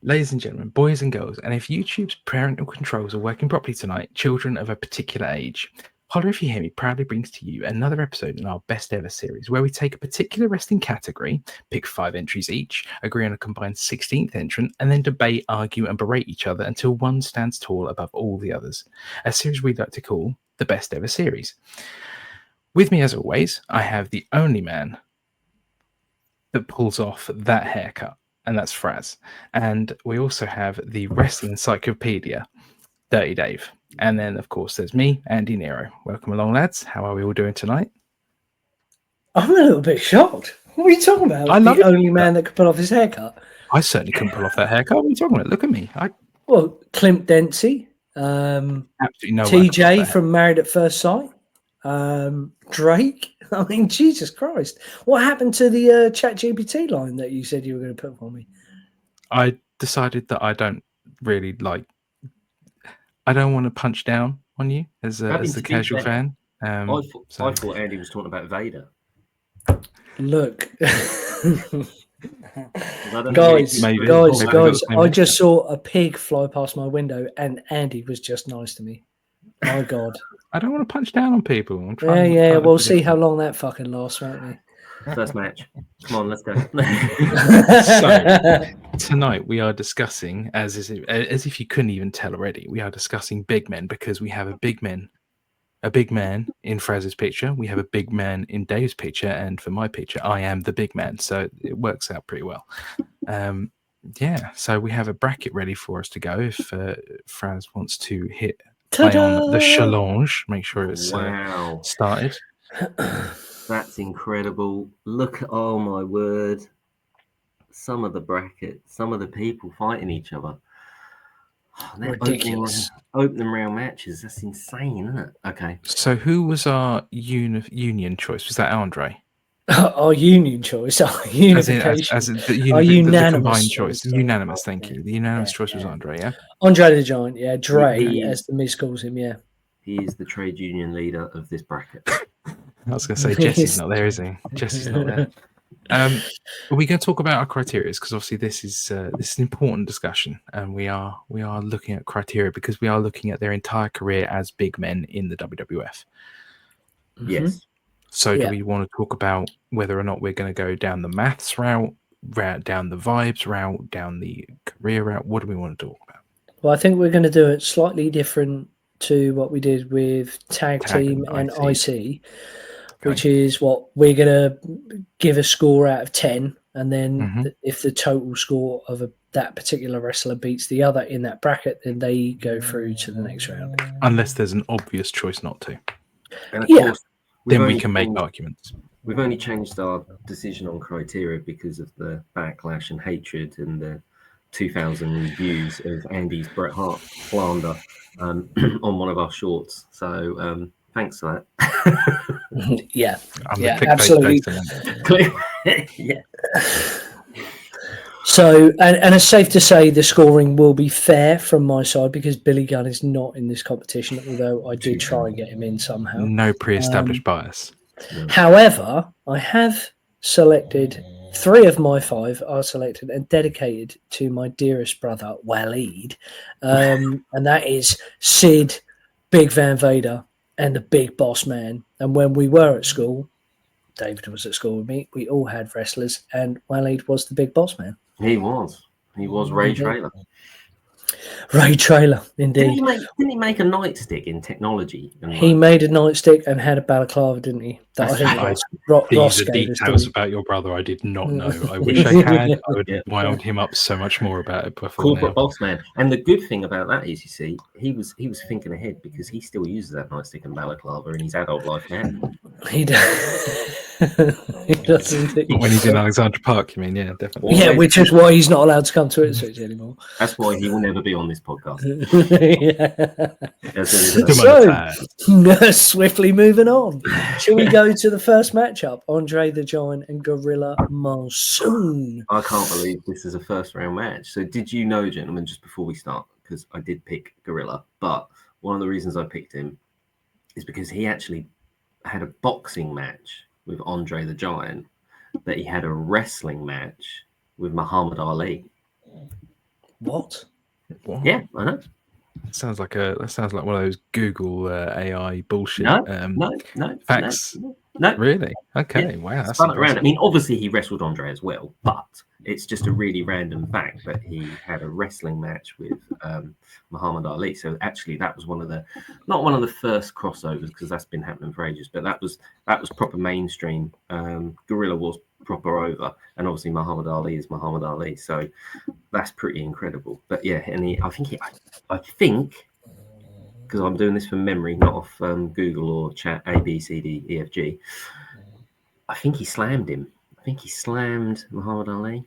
Ladies and gentlemen, boys and girls, and if YouTube's parental controls are working properly tonight, children of a particular age, Holla If You Hear Me proudly brings to you another episode in our best ever series where we take a particular wrestling category, pick 5 entries each, agree on a combined 16th entrant, and then debate, argue, and berate each other until one stands tall above all the others. A series we'd like to call the best ever series. With me, as always, I have the only man that pulls off that haircut, and that's Fraz. And we also have the wrestling encyclopedia, Dirty Dave. And then, of course, there's me, Andy Nero. Welcome along, lads. How are we all doing tonight? I'm a little bit shocked. What are you talking about? I love the only man that could pull off his haircut. I certainly couldn't pull off that haircut. What are you talking about? Look at me. Well, Clint Dempsey, Absolutely no TJ from Married at First Sight, Drake. I mean, Jesus Christ. What happened to the ChatGPT line that you said you were going to put for me? I decided that I don't really like... I don't want to punch down on you as the casual fan. I thought Andy was talking about Vader. Look. Guys, I just saw a pig fly past my window and Andy was just nice to me. My God. I don't want to punch down on people. We'll see how long that fucking lasts, won't we? First match. Come on, let's go. So, tonight we are discussing, as if you couldn't even tell already, we are discussing big men because we have a big man in Fraz's picture, we have a big man in Dave's picture, and for my picture, I am the big man. So it works out pretty well. So we have a bracket ready for us to go if Fraz wants to play on the challenge. Make sure it's started. That's incredible. Look, oh my word. Some of the brackets, some of the people fighting each other. Oh, ridiculous. Opening round matches. That's insane, isn't it? Okay. So who was our union choice? Was that Andre? Our union choice. Our unification. Our unanimous combined choice. Unanimous, thank you. The unanimous choice was Andre, yeah? Andre the Giant, yeah. Dre, as the Miz calls him, yeah. He is the trade union leader of this bracket. I was going to say, Jesse's not there, is he? Jesse's not there. Are we going to talk about our criteria? Because obviously this is an important discussion, and we are looking at criteria because we are looking at their entire career as big men in the WWF. Yes. So do we want to talk about whether or not we're going to go down the maths route, down the vibes route, down the career route? What do we want to talk about? Well, I think we're going to do it slightly different to what we did with tag team and IC. Which is what we're going to give a score out of 10. And then if the total score of that particular wrestler beats the other in that bracket, then they go through to the next round. Unless there's an obvious choice not to. And of course, then we can make arguments. We've only changed our decision on criteria because of the backlash and hatred and the 2,000 reviews of Andy's Bret Hart slander on one of our shorts. So... thanks for that. Yeah, absolutely. Yeah. So, and it's safe to say the scoring will be fair from my side because Billy Gunn is not in this competition, although I did try and get him in somehow. No pre-established bias. However, I have selected 3 of my 5 are selected and dedicated to my dearest brother, Waleed. And that is Sid, Big Van Vader, and the Big Boss Man. And when we were at school, David was at school with me, we all had wrestlers, and Waleed was the Big Boss Man. He was Ray Traylor. Ray Traylor, indeed. Didn't he make a nightstick in technology? He made a nightstick and had a balaclava, didn't he? These are details about your brother I did not know. I wish I had. I would have wound him up so much more about it before. Corporate boss man. And the good thing about that is, you see, he was thinking ahead because he still uses that nightstick and balaclava in his adult life now. He does. He does indeed. When he's in Alexandra Park, you mean? Yeah, definitely. Yeah, which is why he's not allowed to come to Ipswich anymore. That's why he will never be on this podcast. So, swiftly moving on. Shall we go to the first matchup? Andre the Giant and Gorilla Monsoon. I can't believe this is a first round match. So did you know, gentlemen, just before we start, because I did pick Gorilla, but one of the reasons I picked him is because he actually had a boxing match with Andre the Giant, but he had a wrestling match with Muhammad Ali. What? What? Yeah, I know. That sounds like one of those Google AI bullshit No, facts. no. Really? Okay. Yeah, Wow. That's spun it around. impressive. I mean, obviously he wrestled Andre as well, but it's just a really random fact that he had a wrestling match with Muhammad Ali. So actually, that was not one of the first crossovers, because that's been happening for ages, but that was proper mainstream. Gorilla was proper over, and obviously Muhammad Ali is Muhammad Ali. So that's pretty incredible. But yeah, and I think. Because I'm doing this from memory, not off Google or chat A, B, C, D, E, F, G. I think he slammed him. I think he slammed Muhammad Ali,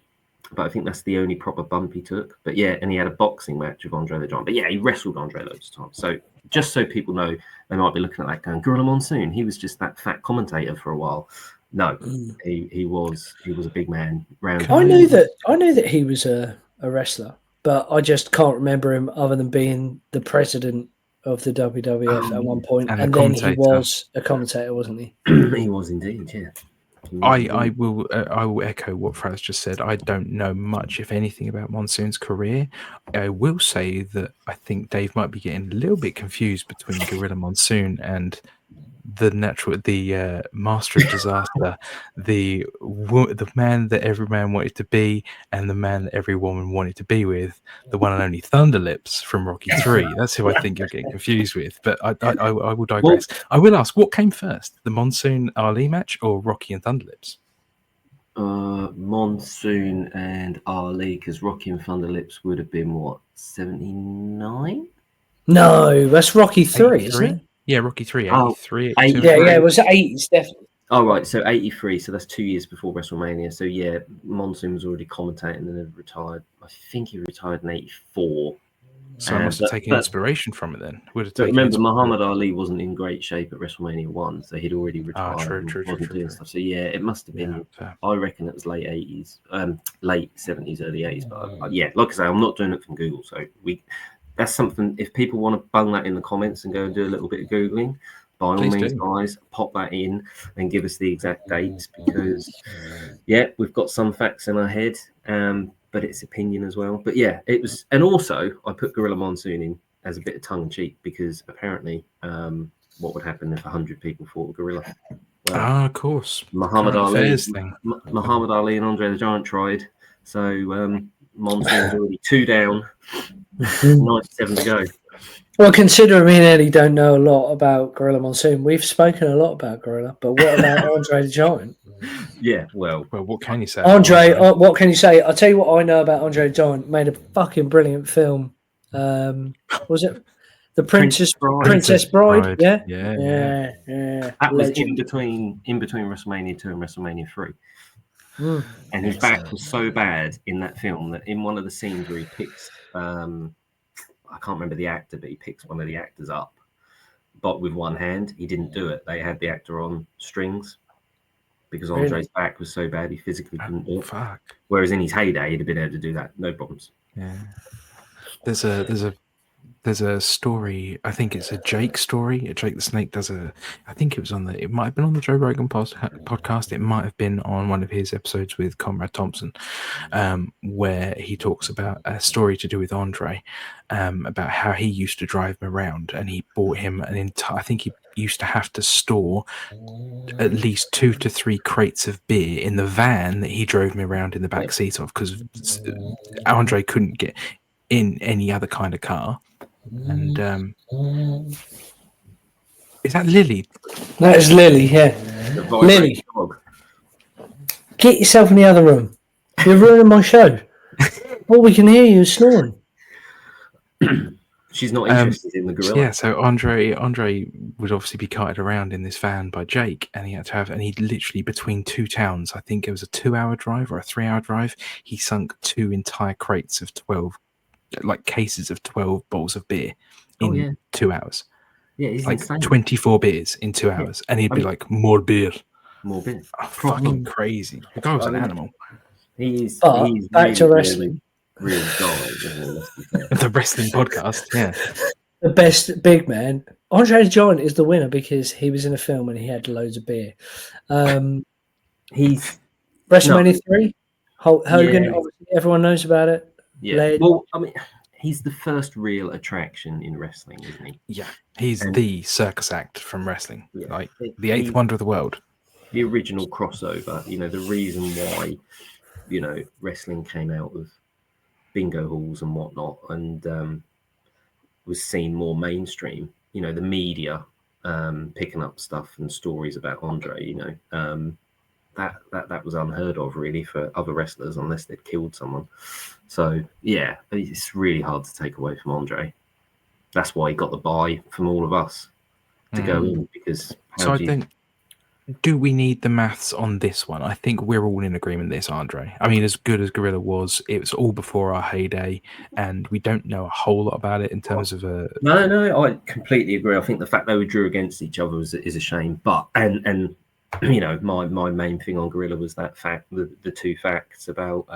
but I think that's the only proper bump he took. But yeah, and he had a boxing match with Andre the Giant. But yeah, he wrestled Andre loads of times. So just so people know, they might be looking at that going, Gorilla Monsoon, he was just that fat commentator for a while. No, he was a big man. I knew that he was a wrestler, but I just can't remember him other than being the president of the WWF at one point, and and the then he commentator. was a commentator, wasn't he? He was indeed, yeah. I will echo what Fraz just said. I don't know much, if anything, about Monsoon's career. I will say that I think Dave might be getting a little bit confused between Gorilla Monsoon and the master of disaster, the man that every man wanted to be, and the man that every woman wanted to be with, the one and only Thunderlips from Rocky 3. That's who I think you're getting confused with. But I will digress. I will ask, what came first, the Monsoon Ali match or Rocky and Thunderlips? Monsoon and Ali, because Rocky and Thunderlips would have been what, 79? No, that's Rocky 3, isn't it? Yeah, Rocky 3, 83, 82. Yeah, it was 80s, definitely. Oh, right, so 83, so that's 2 years before WrestleMania. So, yeah, Monsoon was already commentating and then retired. I think he retired in 84. So I must have taken inspiration from it then. But remember, Muhammad Ali wasn't in great shape at WrestleMania 1, so he'd already retired and wasn't doing stuff. So, yeah, it must have been, I reckon it was late 80s, late 70s, early 80s. But, yeah, like I say, I'm not doing it from Google, so that's something, if people want to bung that in the comments and go and do a little bit of Googling, by all means, guys, pop that in and give us the exact dates, because, yeah, we've got some facts in our head, but it's opinion as well. But, yeah, it was, and also I put Gorilla Monsoon in as a bit of tongue-in-cheek, because apparently what would happen if 100 people fought a gorilla? Of course. Muhammad Ali and Andre the Giant tried, so Monsoon's already 2 down, 97 to go. Well, considering me and Eddie don't know a lot about Gorilla Monsoon, we've spoken a lot about Gorilla, but what about Andre the Giant? Yeah, well, what can you say? Andre, what can you say? I'll tell you what I know about Andre the Giant. Made a fucking brilliant film. Was it The Princess Bride? Yeah. That was in between WrestleMania 2 and WrestleMania 3. And his back was so bad in that film that in one of the scenes where he picks, I can't remember the actor, but he picks one of the actors up, but with one hand. He didn't do it. They had the actor on strings because Andre's back was so bad he physically couldn't do it. Fuck. Whereas in his heyday, he'd have been able to do that, no problems. Yeah. There's a story. I think it's a Jake story. Jake the Snake does I think it might have been on the Joe Rogan podcast. It might have been on one of his episodes with Conrad Thompson, where he talks about a story to do with Andre, about how he used to drive him around, and he bought him I think he used to have to store at least 2 to 3 crates of beer in the van that he drove me around in the back seat of, because Andre couldn't get in any other kind of car. And is that Lily? That is Lily, yeah. Lily, get yourself in the other room. You're ruining my show. All we can hear you is snoring. She's not interested in the gorilla. Yeah, so Andre would obviously be carted around in this van by Jake, and he literally, between 2 towns, I think it was a 2-hour drive or a 3-hour drive, he sunk 2 entire crates of 12, like cases of 12 bottles of beer in 2 hours. Yeah, he's like insane. 24 beers in 2 hours, and he'd be like, more beer. Oh, fucking crazy. The guy was an animal. He's back really, to wrestling. Really solid. The wrestling podcast, yeah. The best big man. Andre the Giant is the winner because he was in a film and he had loads of beer. He's WrestleMania 3. Hogan, obviously, everyone knows about it. Yeah. Led. Well, I mean, he's the first real attraction in wrestling, isn't he? Yeah, he's And- the circus act from wrestling, Yeah. like the eighth wonder of the world. The original crossover. You know, the reason why, you know, wrestling came out of bingo halls and whatnot, and was seen more mainstream. You know, the media picking up stuff and stories about Andre. You know, that was unheard of really for other wrestlers unless they'd killed someone. So yeah, it's really hard to take away from Andre. That's why he got the buy from all of us to go in, because So I think, do we need the maths on this one? I think we're all in agreement this, Andre. I mean, as good as Gorilla was, it was all before our heyday, and we don't know a whole lot about it in terms of a. No, I completely agree. I think the fact they were drew against each other is a shame. But and you know, my main thing on Gorilla was that fact, the two facts about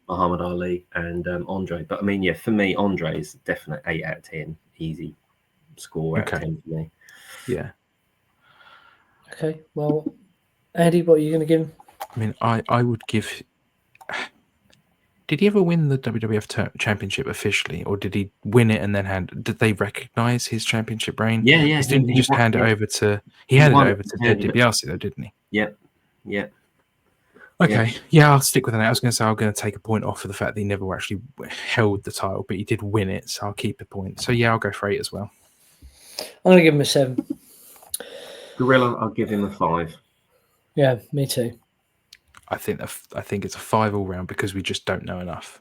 Muhammad Ali and Andre. But I mean, yeah, for me, Andre is a definite 8 out of 10, easy score out of 10 for me. Yeah. Okay, well, Andy, what are you going to give him? I mean, I would give. Did he ever win the WWF championship officially, or did he win it and then did they recognize his championship reign? Yeah. Didn't he just hand it over to? He handed it over to Ted handed it. DiBiase, though, didn't he? Yep. Okay, yeah, I'll stick with that. I was going to say I'm going to take a point off for the fact that he never actually held the title, but he did win it, so I'll keep a point. So yeah, I'll go for 8 as well. I'm going to give him a 7. Gorilla, I'll give him a 5. Yeah, me too. I think it's a 5 all round because we just don't know enough.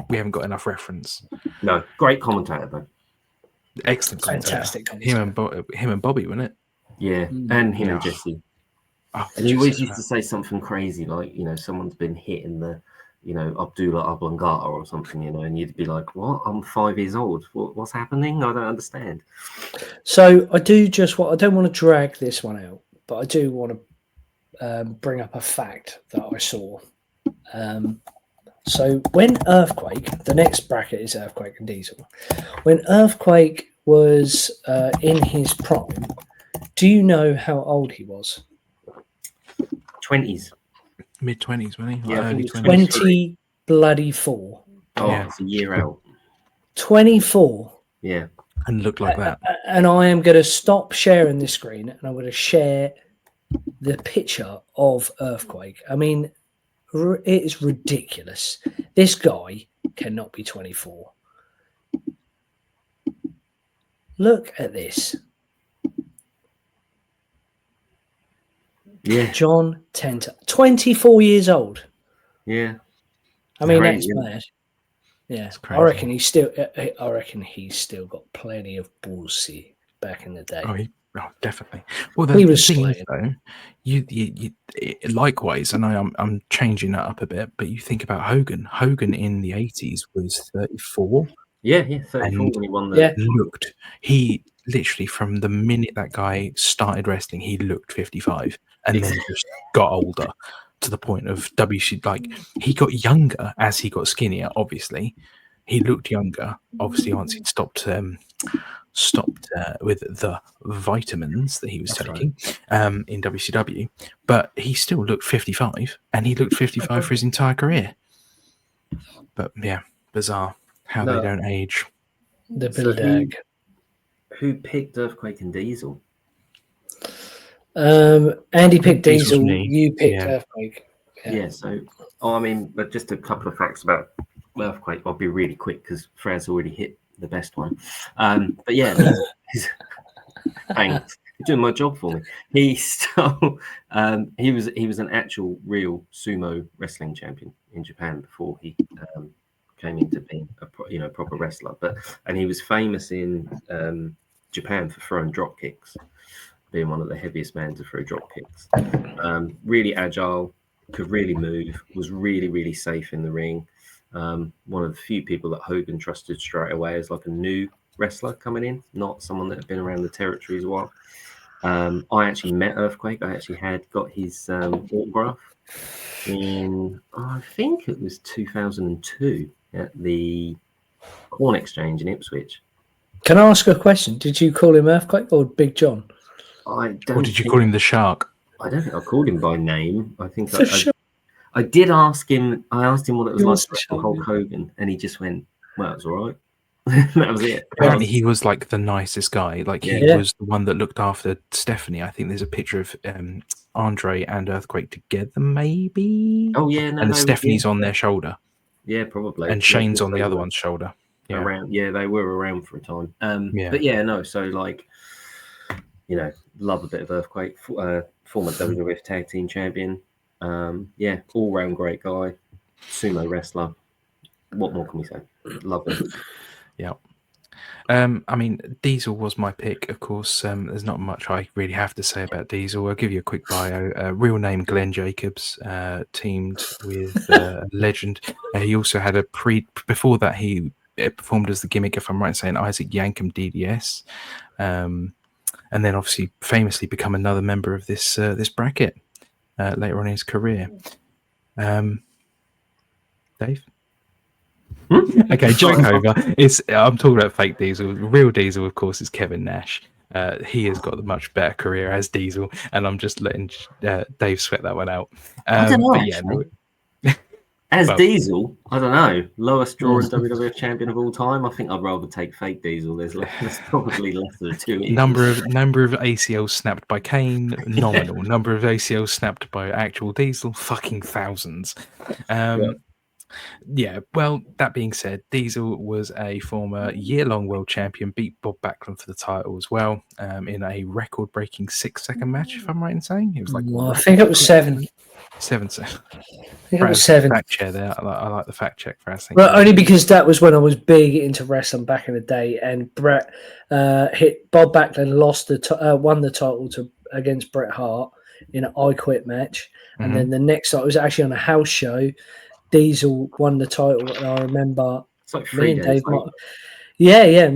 We haven't got enough reference. No, great commentator though. Excellent, fantastic. Him and Bobby, wasn't it? Yeah, and him and Jesse. Oh, and he always used to say something crazy like, you know, someone's been hit in the, you know, Abdullah Oblongata or something, you know, and you'd be like, what? I'm 5 years old. What's happening? I don't understand. So I don't want to drag this one out, but I do want to bring up a fact that I saw. So when Earthquake, the next bracket is Earthquake and Diesel. When Earthquake was in his prime, do you know how old he was? 20s. Mid-20s, wasn't he? Yeah, early 20 20s. bloody 4. Oh, Yeah. it's a year out. 24. Yeah. And looked like that. And I am going to stop sharing this screen and I'm going to share the picture of Earthquake. I mean, it is ridiculous. This guy cannot be 24. Look at this. Yeah. John Tenter, 24 years old. Yeah. I mean, Crazy, that's mad. Yeah, crazy. I reckon he's still got plenty of balls back in the day. Oh, definitely. Well, He the was thing is, slaying. though, you likewise, and I'm changing that up a bit, but you think about Hogan. Hogan in the 80s was 34. Yeah, 34 And when he won the... He literally, from the minute that guy started wrestling, he looked 55 and then just got older to the point of like he got younger as he got skinnier, obviously. He looked younger, obviously, once he'd stopped with the vitamins that he was taking in WCW, but he still looked 55, and he looked 55 for his entire career. But yeah, bizarre how they don't age. The Bildag. Who picked Earthquake and Diesel? Andy picked Diesel. Me. You picked Earthquake. Yeah. So, I mean, but just a couple of facts about Earthquake. I'll be really quick because Fred's already hit the best one. But yeah, thanks. You're doing my job for me. He stole. He was an actual real sumo wrestling champion in Japan before he came into being a proper wrestler. And he was famous in Japan for throwing drop kicks, being one of the heaviest men to throw drop kicks. Really agile, could really move, was really, really safe in the ring. One of the few people that Hogan trusted straight away as like a new wrestler coming in, not someone that had been around the territories a while. I actually met Earthquake. I actually got his autograph in, I think it was 2002 at the Corn Exchange in Ipswich. Can I ask a question? Did you call him Earthquake or Big John? Or did you call him the Shark? I don't think I called him by name. I think I did ask him. I asked him what it was He like wants to to wrestle show Hulk you. Hogan, and he just went, "Well, it was all right." That was it. Apparently, he was like the nicest guy. Like he Yeah. was the one that looked after Stephanie. I think there's a picture of Andre and Earthquake together, maybe. Oh yeah, no, And they Stephanie's on their shoulder, yeah, probably. and Yeah, Shane's 'cause on the they other were one's shoulder. Yeah, around. Yeah, they were around for a time. Yeah. But yeah, no. So like, you know, love a bit of Earthquake. Former WWF Tag Team Champion. Yeah, all round great guy. Sumo wrestler. What more can we say? Love him. yeah. I mean, Diesel was my pick, of course. There's not much I really have to say about Diesel. I'll give you a quick bio. Real name Glenn Jacobs, teamed with a legend. He also had before that he performed as the gimmick, if I'm right in saying, Isaac Yankem DDS, and then obviously famously become another member of this bracket later on in his career. Dave? Okay, joke over. I'm talking about fake Diesel. Real Diesel, of course, is Kevin Nash. He has got a much better career as Diesel, and I'm just letting Dave sweat that one out. I don't know. But yeah, no, As well, Diesel, I don't know. Lowest drawing WWF champion of all time. I think I'd rather take fake Diesel. There's probably less than 2 years. number of ACLs snapped by Kane, nominal. Number of ACLs snapped by actual Diesel, fucking thousands. Yeah, well, that being said, Diesel was a former year-long world champion, beat Bob Backlund for the title as well, in a record-breaking 6-second match, if I'm right in saying. It was like, I think it was 7. 7 seconds. I think it was 7. Fact check there. I like the fact check for us. Well, only because that was when I was big into wrestling back in the day, and Brett hit Bob Backlund, won the title against Bret Hart in an I Quit match, and then the next night it was actually on a house show. Diesel won the title, and I remember It's like me 3 and days. Dave. Yeah,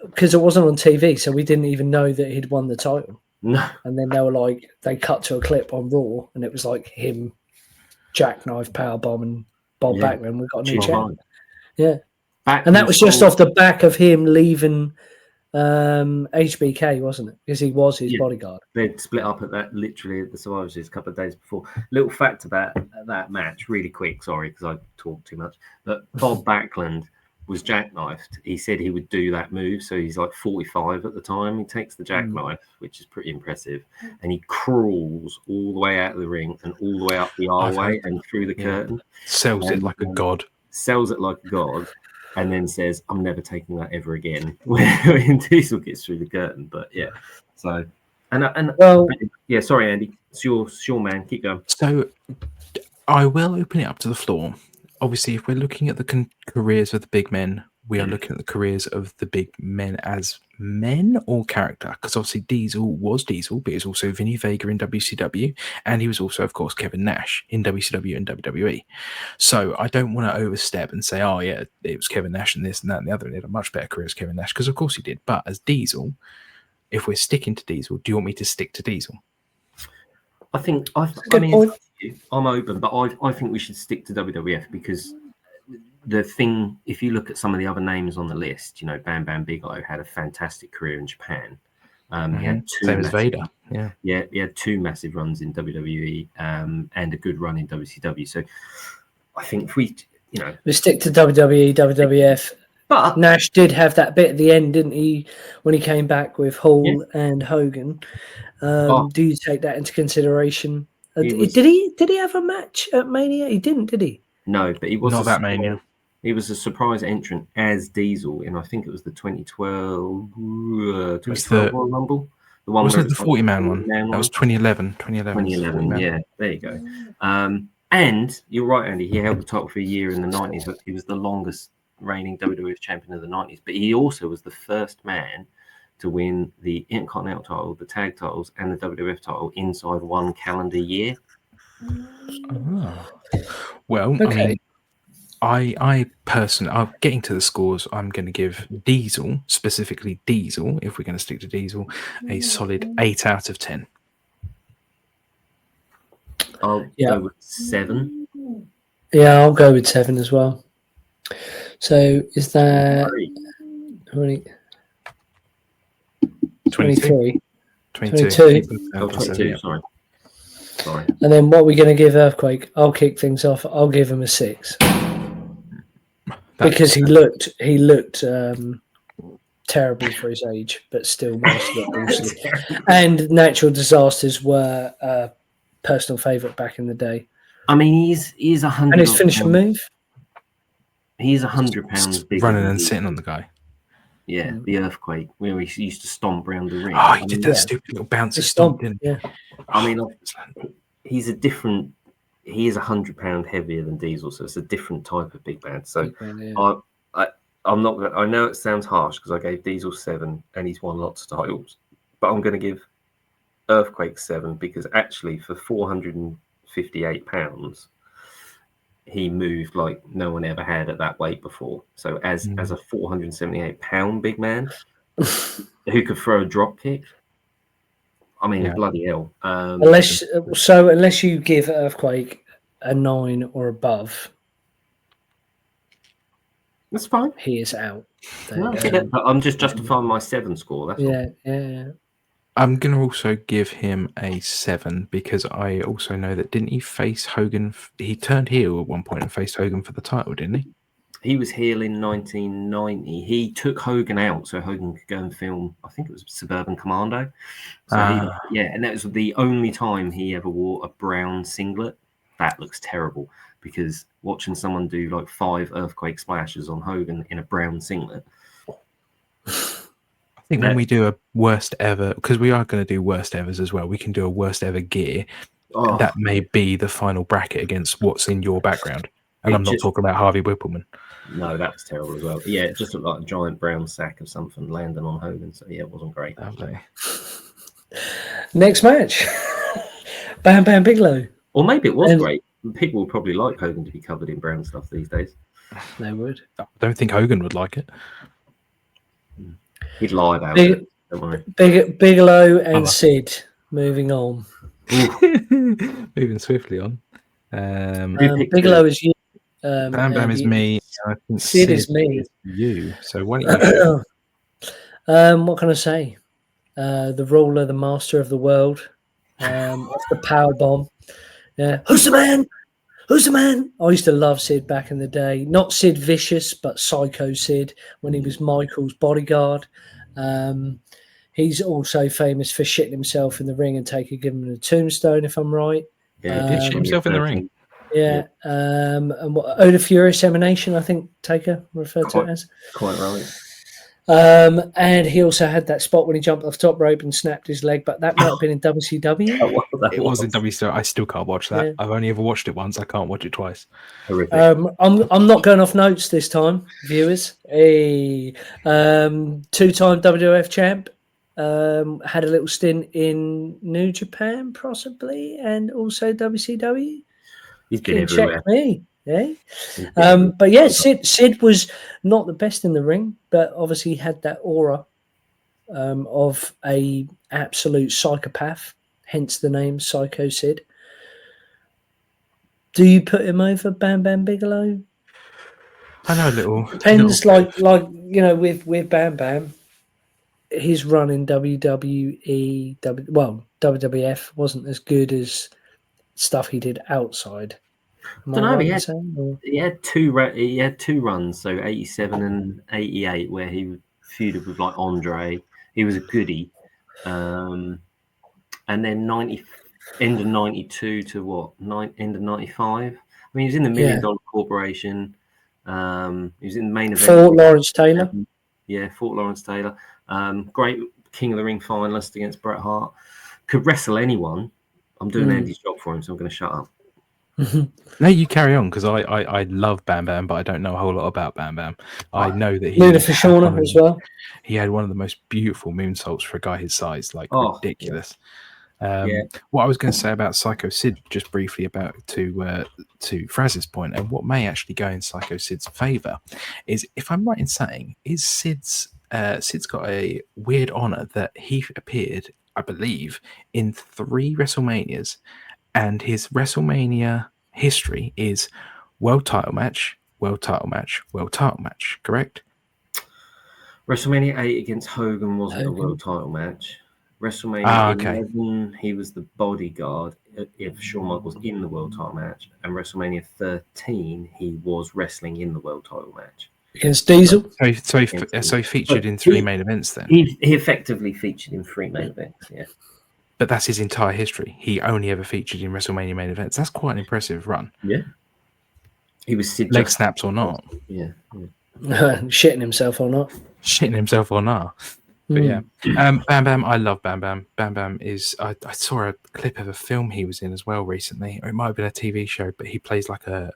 because it wasn't on TV, so we didn't even know that he'd won the title. No. And then they cut to a clip on Raw, and it was like him, jackknife, powerbomb, and Bob Backlund. We got a new champ. Yeah, and that was just off the back of him leaving HBK, wasn't it? Because he was his bodyguard. They'd split up literally at the Survivor Series a couple of days before. Little fact about that match, really quick, sorry, because I talked too much. But Bob Backlund was jackknifed. He said he would do that move, so he's like 45 at the time. He takes the jackknife, which is pretty impressive, and he crawls all the way out of the ring and all the way up the aisleway and through the curtain. Sells it like a god. Sells it like a god. And then says, "I'm never taking that ever again." When Diesel gets through the curtain, but yeah. So, yeah. Sorry, Andy. It's your man. Keep going. So, I will open it up to the floor. Obviously, if we're looking at the careers of the big men, we are looking at the careers of the big men as men or character. Because obviously Diesel was Diesel, but he was also Vinny Vega in WCW, and he was also, of course, Kevin Nash in WCW and WWE. So I don't want to overstep and say, oh yeah, it was Kevin Nash and this and that and the other, and he had a much better career as Kevin Nash, because of course he did. But as Diesel, if we're sticking to Diesel, do you want me to stick to Diesel? I mean, I'm open, but I think we should stick to WWF, because the thing, if you look at some of the other names on the list, you know, Bam Bam Bigelow had a fantastic career in Japan. He had same as Vader. Yeah, he had 2 massive runs in WWE and a good run in WCW. So I think if we stick to WWE, WWF. But Nash did have that bit at the end, didn't he? When he came back with Hall and Hogan. Do you take that into consideration? Did he have a match at Mania? He didn't, did he? No, but he was not that Mania. He was a surprise entrant as Diesel, and I think it was the 2012 Royal Rumble. The one wasn't it the 40-man one? That was 2011. 2011, yeah. There you go. And you're right, Andy. He held the title for a year in the 90s, but he was the longest reigning WWF champion of the 90s. But he also was the first man to win the Intercontinental title, the tag titles, and the WWF title inside 1 calendar year. Oh. Well, okay. I mean, I personally, getting to the scores, I'm going to give Diesel, specifically Diesel, if we're going to stick to Diesel, a solid 8 out of 10. I'll go with 7. Yeah, I'll go with 7 as well. So is that 23? 22. Oh, 22, sorry. Sorry. And then what we're going to give Earthquake? I'll kick things off. I'll give him a 6 because he looked terrible for his age, but still managed to get awesome. And natural disasters were a personal favourite back in the day. I mean, he's 100. And his finishing move. He's 100 pounds bigger. Running and sitting on the guy. Yeah, the Earthquake, where he used to stomp around the ring. Oh, he did that stupid little bouncy stomp, didn't he? Yeah. I mean, he's a different. He is 100 pound heavier than Diesel, so it's a different type of big man. So I'm not. I know it sounds harsh because I gave Diesel 7 and he's won lots of titles, but I'm going to give Earthquake 7 because actually for 458 pounds. He moved like no one ever had at that weight before. So as a 478 pound big man who could throw a drop kick, I mean, bloody hell. Unless you give Earthquake a 9 or above, that's fine. He is out. But I'm just justifying my 7 score. That's all. Yeah. I'm going to also give him a 7 because I also know that didn't he face Hogan? He turned heel at one point and faced Hogan for the title, didn't he? He was heel in 1990. He took Hogan out so Hogan could go and film, I think it was Suburban Commando. So and that was the only time he ever wore a brown singlet. That looks terrible because watching someone do like 5 earthquake splashes on Hogan in a brown singlet. I think when we do a worst ever, because we are going to do worst evers as well, we can do a worst ever gear. That may be the final bracket against what's in your background. And I'm not talking about Harvey Whippleman. No, that was terrible as well. Yeah, it just looked like a giant brown sack of something landing on Hogan. So yeah, it wasn't great. Lovely. Next match. Bam Bam Bigelow. Or maybe it was great. People would probably like Hogan to be covered in brown stuff these days. They would. I don't think Hogan would like it. He'd lie about it. Don't worry. Bigelow and Sid. Moving on. Moving swiftly on. Bigelow is you. Bam Bam is me. I think Sid is me. You. So why don't you? What can I say? The ruler, the master of the world. Off the power bomb. Yeah. Who's the man? Who's the man? I used to love Sid back in the day. Not Sid Vicious, but Psycho Sid when he was Michael's bodyguard. He's also famous for shitting himself in the ring and Taker giving him a tombstone, if I'm right. Yeah, he did shit himself in the ring. Yeah. And what Oda Furious Emanation, I think Taker referred to it as. Quite right. And he also had that spot when he jumped off the top rope and snapped his leg, but that might have been in WCW. It was in WCW. I still can't watch that. Yeah. I've only ever watched it once. I can't watch it twice. Horrific. I'm not going off notes this time, viewers. Hey, 2-time WWF champ. Had a little stint in New Japan, possibly, and also WCW. He's been everywhere. Check me. Yeah. But yeah, Sid was not the best in the ring, but obviously he had that aura of a absolute psychopath, hence the name Psycho Sid. Do you put him over Bam Bam Bigelow? I know a little. Depends, like with Bam Bam, his run in WWF wasn't as good as stuff he did outside. I don't know. He had two runs, so 87 and 88, where he feuded with like Andre. He was a goodie, and then end of 92 to what? End of 95. I mean, he was in the $1 Million Corporation. He was in the main event. Fort Lawrence Taylor. Fort Lawrence Taylor. Great King of the Ring finalist against Bret Hart. Could wrestle anyone. I'm doing Andy's job for him, so I'm going to shut up. No, you carry on because I love Bam Bam, but I don't know a whole lot about Bam Bam. I know that Luna Fashona as well. He had one of the most beautiful moonsaults for a guy his size, ridiculous. Yeah. What I was going to say about Psycho Sid, just briefly about to Fraz's point, and what may actually go in Psycho Sid's favour, is if I'm right in saying, is Sid's got a weird honour that he appeared, I believe, in 3 WrestleManias. And his WrestleMania history is world title match, world title match, world title match, correct? WrestleMania 8 against Hogan wasn't a world title match. WrestleMania okay. 11, he was the bodyguard if Shawn Michaels in the world title match, and WrestleMania 13, he was wrestling in the world title match against Diesel. So he featured in 3 main events then. He effectively featured in 3 main events. Yeah, But that's his entire history. He only ever featured in WrestleMania main events. That's quite an impressive run. yeah. He was Sid Leg Justice. snaps or not. Yeah. Shitting himself or not. Shitting himself or not. But yeah. Bam Bam, I love Bam Bam. Bam Bam is I saw a clip of a film he was in as well recently. Or it might have been a TV show, but he plays like a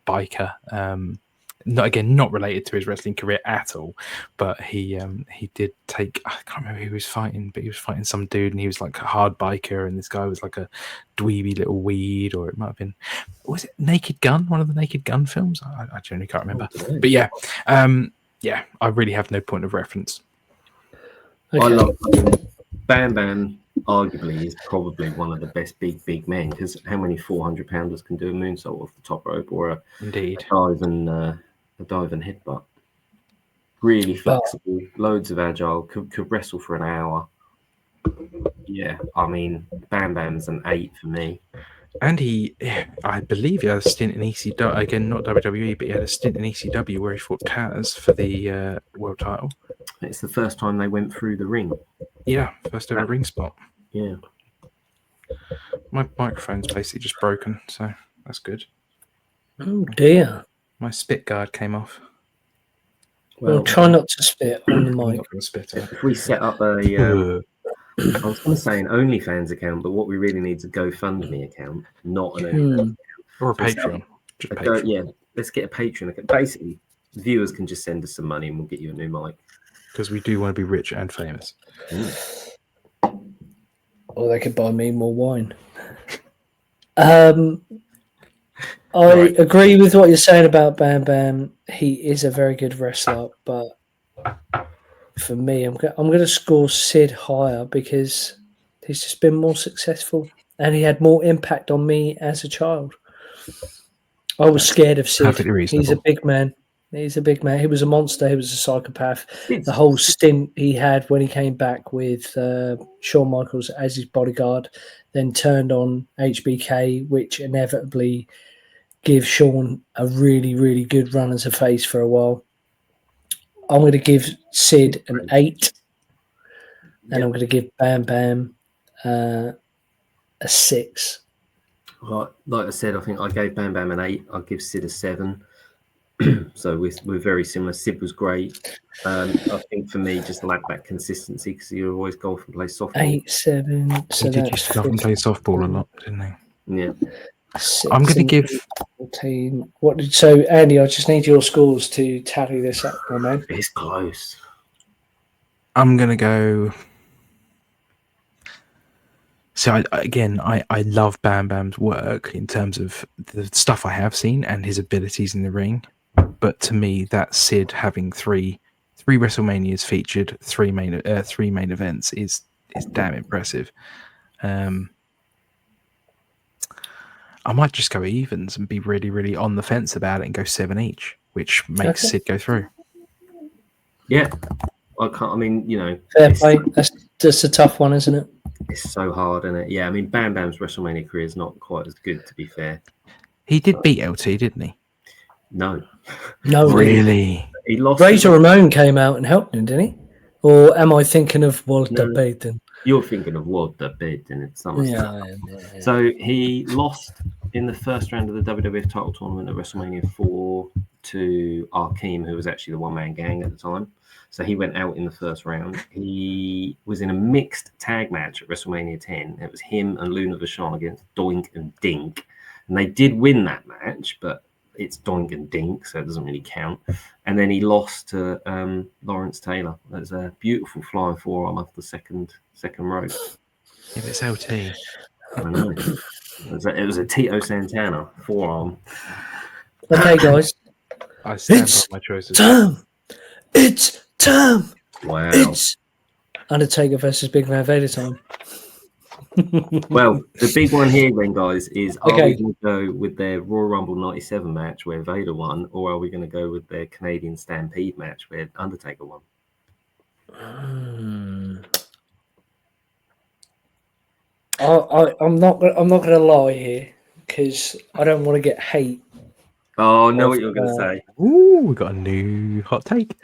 biker. Not related to his wrestling career at all, but he did take, I can't remember who he was fighting, but he was fighting some dude and he was like a hard biker and this guy was like a dweeby little weed, or it might have been, was it Naked Gun, one of the Naked Gun films? I generally can't remember. But yeah, I really have no point of reference. Okay. I love Bam Bam. Arguably, is probably one of the best big men, because how many 400-pounders can do a moonsault off the top rope or a dive and headbutt? Really flexible, loads of agile, could wrestle for an hour. Yeah, I mean, Bam Bam's an 8 for me. And I believe he had a stint in ECW, again, not WWE, but he had a stint in ECW where he fought Kaz for the world title. It's the first time they went through the ring. Yeah, first ever ring spot. Yeah. My microphone's basically just broken, so that's good. Oh dear. My spit guard came off. Well, try not to spit on the I'm mic. not going to spit. If we set up I was going to say an OnlyFans account, but what we really need is a GoFundMe account, not an OnlyFans account. Or a Patreon. Just Patreon. Yeah, let's get a Patreon account. Basically, viewers can just send us some money and we'll get you a new mic. Because we do want to be rich and famous. Or they could buy me more wine. I agree with what you're saying about Bam Bam. He is a very good wrestler, but for me, I'm going to score Sid higher because he's just been more successful and he had more impact on me as a child. I was scared of Sid. He's a big man. He's a big man. He was a monster. He was a psychopath. The whole stint he had when he came back with Shawn Michaels as his bodyguard, then turned on HBK, which inevitably gives Shawn a really, really good run as a face for a while. I'm going to give Sid an 8, and I'm going to give Bam Bam a 6. Like I said, I think I gave Bam Bam an 8. I'll give Sid a 7. So we're very similar. Sid was great. I think for me, just lacked that consistency because he would always golf and play softball. 8, 7. So he did used to golf and play softball a lot, didn't he? Yeah. 6, I'm going to give 14. So Andy, I just need your scores to tally this up, my man. It's close. I'm going to go. So I love Bam Bam's work in terms of the stuff I have seen and his abilities in the ring. But to me, that Sid having three WrestleManias featured, three main events is damn impressive. I might just go evens and be really, really on the fence about it and go 7 each, which makes Sid go through. Yeah, I can't. I mean, fair play. That's a tough one, isn't it? It's so hard, isn't it? Yeah, I mean, Bam Bam's WrestleMania career is not quite as good, to be fair. He did beat LT, didn't he? No. Really? He lost. Razor Ramon came out and helped him, didn't he? Or am I thinking of Walter Payton? You're thinking of Walter Payton. It's SummerSlam. Yeah. So he lost in the first round of the WWF title tournament at WrestleMania 4 to Akeem, who was actually the one-man gang at the time. So he went out in the first round. He was in a mixed tag match at WrestleMania 10. It was him and Luna Vachon against Doink and Dink. And they did win that match, but it's Doink and Dink, so it doesn't really count. And then he lost to Lawrence Taylor. That was a beautiful flying forearm off the second rope. If it's LT. I know. It was a Tito Santana forearm. Okay, guys. I stand by my choices. It's time. Wow. It's Undertaker versus Big Man Vader time. Well, the big one here then, guys, is are we going to go with their Royal Rumble 97 match where Vader won, or are we going to go with their Canadian Stampede match where Undertaker won? I'm not gonna lie here because I don't want to get hate. Oh, I know Of, what you're going to say. Ooh, we got a new hot take.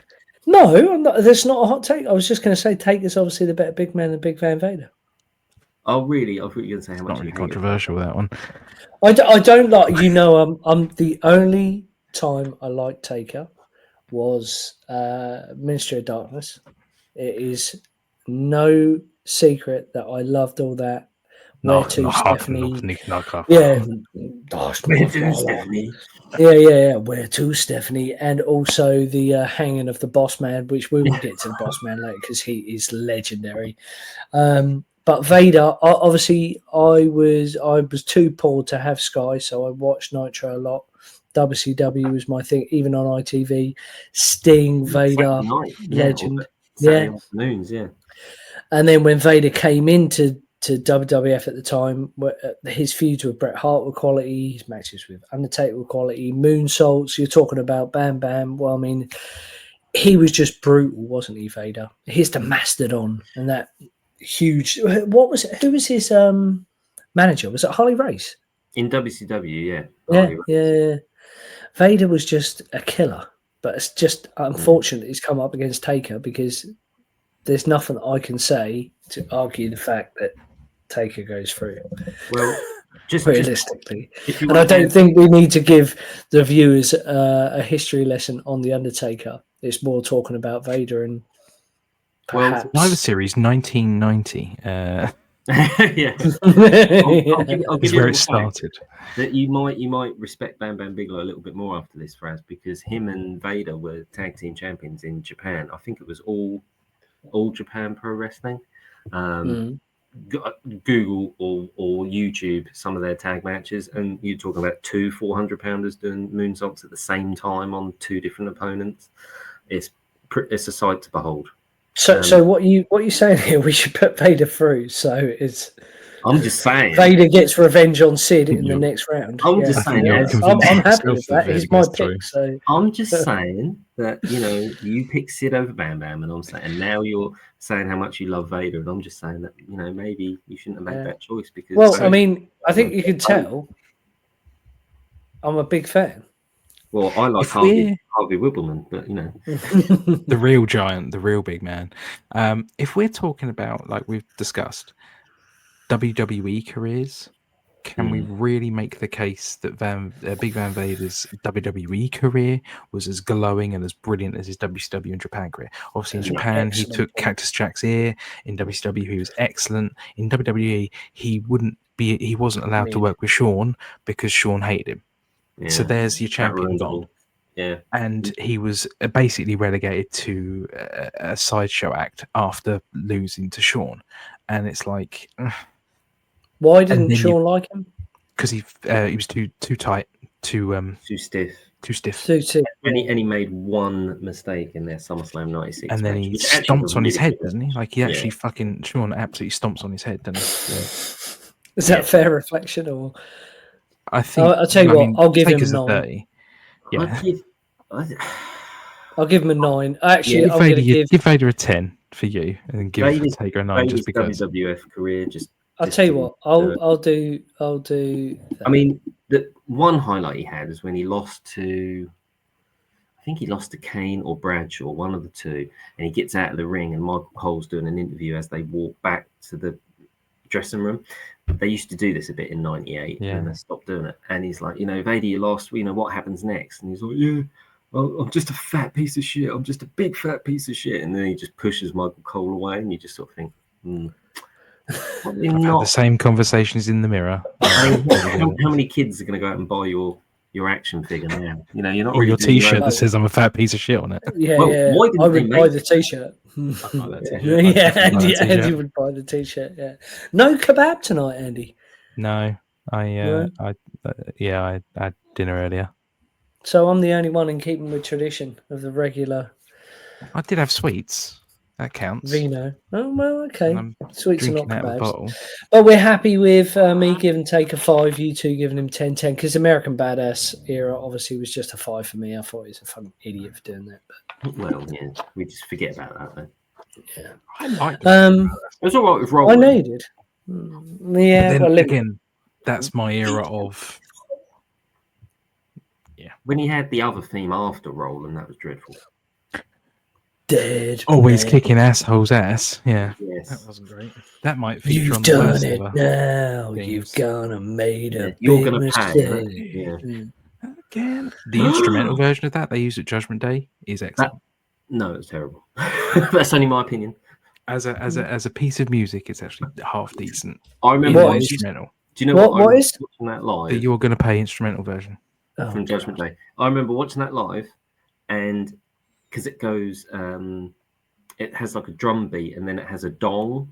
No, I'm not. That's not a hot take. I was just going to say Taker's obviously the better big man than Big Van Vader. Oh, really? I thought you were going to say how much Not really you hate it. controversial, that one. I don't like. I'm the only time I liked Taker was Ministry of Darkness. It is no secret that I loved all that. Where to Stephanie? Yeah, Where to, Stephanie? Yeah. Where to, Stephanie? And also the hanging of the Boss Man, which we will get to the Boss Man later because he is legendary. But Vader, obviously, I was too poor to have Sky, so I watched Nitro a lot. WCW was my thing, even on ITV. Sting, Vader, legend, Saturday afternoons, yeah. And then when Vader came into WWF at the time, his feuds with Bret Hart were quality, his matches with Undertaker were quality, moonsaults, you're talking about Bam Bam. Well, I mean, he was just brutal, wasn't he, Vader? He's the Mastodon and that huge. What was it? Who was his manager? Was it Harley Race? In WCW, yeah. Yeah. Vader was just a killer, but it's just unfortunate he's come up against Taker because there's nothing I can say to argue the fact that Taker goes through. Well, just realistically, and I don't think we need to give the viewers a history lesson on the Undertaker. It's more talking about Vader and perhaps Survivor Series 1990. Yeah, I'll give you where it started. That you might respect Bam Bam Bigelow a little bit more after this, Fraz, because him and Vader were tag team champions in Japan. I think it was all Japan Pro Wrestling. Google or YouTube some of their tag matches, and you're talking about 2 400-pounders doing moonsaults at the same time on 2 different opponents. It's a sight to behold. So what you saying here? We should put Vader through. So it's. I'm just saying. Vader gets revenge on Sid in the next round. I'm just saying. I'm happy with that. He's my pick. So I'm just saying that you pick Sid over Bam Bam, and I'm saying now you're saying how much you love Vader, and I'm just saying that maybe you shouldn't have made that choice because. Well, I mean, I think you can tell. I'm a big fan. Well, I like Harvey Wibbleman, but the real giant, the real big man. If we're talking about, like we've discussed, WWE careers, can we really make the case that Big Van Vader's WWE career was as glowing and as brilliant as his WCW and Japan career? Obviously, in Japan, he took Cactus Jack's ear. In WCW, he was excellent. In WWE, he wasn't allowed to work with Shawn because Shawn hated him. Yeah, so there's your champion gone. Yeah. And he was basically relegated to a sideshow act after losing to Shawn. And it's like... Why didn't Shawn like him? Because he was too tight, too stiff. And he made one mistake in their SummerSlam 96 and then he stomps on his head, doesn't he? Like he actually Shawn absolutely stomps on his head, doesn't he? Yeah. Is that fair reflection or... I think I'll tell you what. I'll give him a 9. 30. Yeah, I'll give him a 9. Actually, give Vader a 10 for you, and then give Taker a 9 just because. WWF career I'll tell you what. I'll do. That. I mean, the one highlight he had is when he lost to. I think he lost to Kane or Bradshaw, one of the two, and he gets out of the ring, and Michael Cole's doing an interview as they walk back to the dressing room. They used to do this a bit in '98, and they stopped doing it. And he's like, Vader, you lost. What happens next? And he's like, yeah, I'm just a fat piece of shit. I'm just a big fat piece of shit. And then he just pushes Michael Cole away, and you just sort of think, I've had the same conversations in the mirror. How many kids are going to go out and buy your action figure now? You're not. Or your T-shirt that says "I'm a fat piece of shit" on it. Yeah, why didn't I would buy the T-shirt. Andy would buy the T-shirt. Yeah. No kebab tonight, Andy. No, I had dinner earlier. So I'm the only one in keeping with tradition of the regular. I did have sweets. That counts. Vino. Oh, well, okay. Sweets are not kebabs. But well, we're happy with me giving Taker 5, you two giving him 10/10, because American Badass era obviously was just a 5 for me. I thought he was a fun idiot for doing that. But... Well, yeah, we just forget about that, though. Yeah. I like it. It was all right with Roland. I know you did. Yeah, Then well, again, that's my era of. When he had the other theme after Roland, that was dreadful. dead. Always man. kicking assholes' ass. Yeah, that Yes. wasn't great. That might feature You've on the worst done it ever. now. things. You've gone and made Yeah, a you're big gonna pay. mistake. Yeah. Mm. Again, the instrumental version of that they used at Judgment Day is excellent. No, it's terrible. That's only my opinion. As a piece of music, it's actually half decent. I remember What watching, is- Instrumental. do you know What what? I is? remember watching that The live You're Gonna Pay instrumental version. Oh, from Judgment Day. I remember watching that live, and because it goes, it has like a drum beat, and then it has a dong,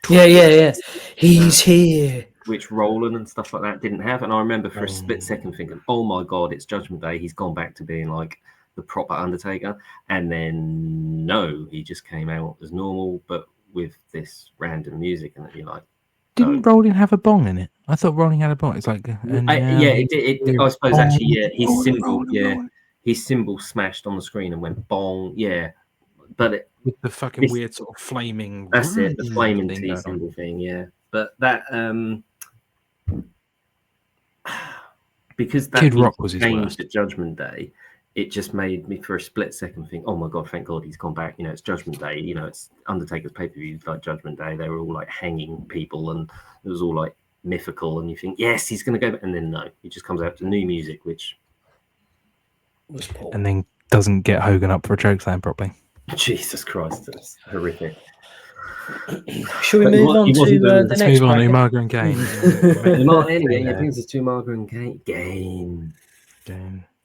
Yeah. He's here. which Roland and stuff like that didn't have. And I remember for a Oh. split second thinking, "Oh my god, it's Judgment Day. He's gone back to being like the proper Undertaker." And then no, he just came out as normal, but with this random music, and you're like, Didn't Rolling have a bong in it? I thought Rolling had a bong. It's like, and now yeah, he's I suppose bong, actually, yeah, his symbol, rolling. his symbol smashed on the screen and went bong, yeah. But With the fucking this- weird sort of flaming. that's it, the flaming thing T going on. symbol thing, yeah. But that because that Kid music Rock was his changed worst. at Judgment Day, it just made me for a split second think, oh my god, thank God he's gone back. You know, it's Judgment Day. You know, it's Undertaker's pay per view like Judgment Day. They were all like hanging people, and it was all like mythical. And you think, yes, he's going to go back, and then no, he just comes out to new music, which Was Paul. And then doesn't get Hogan up for a chokeslam properly. Jesus Christ, that's horrific. Shall we But move on he wasn't to doing the this. Let's next move on. bracket? Umaga and Kane. Anyway, Yeah. it brings us to Umaga and Kane. Kane.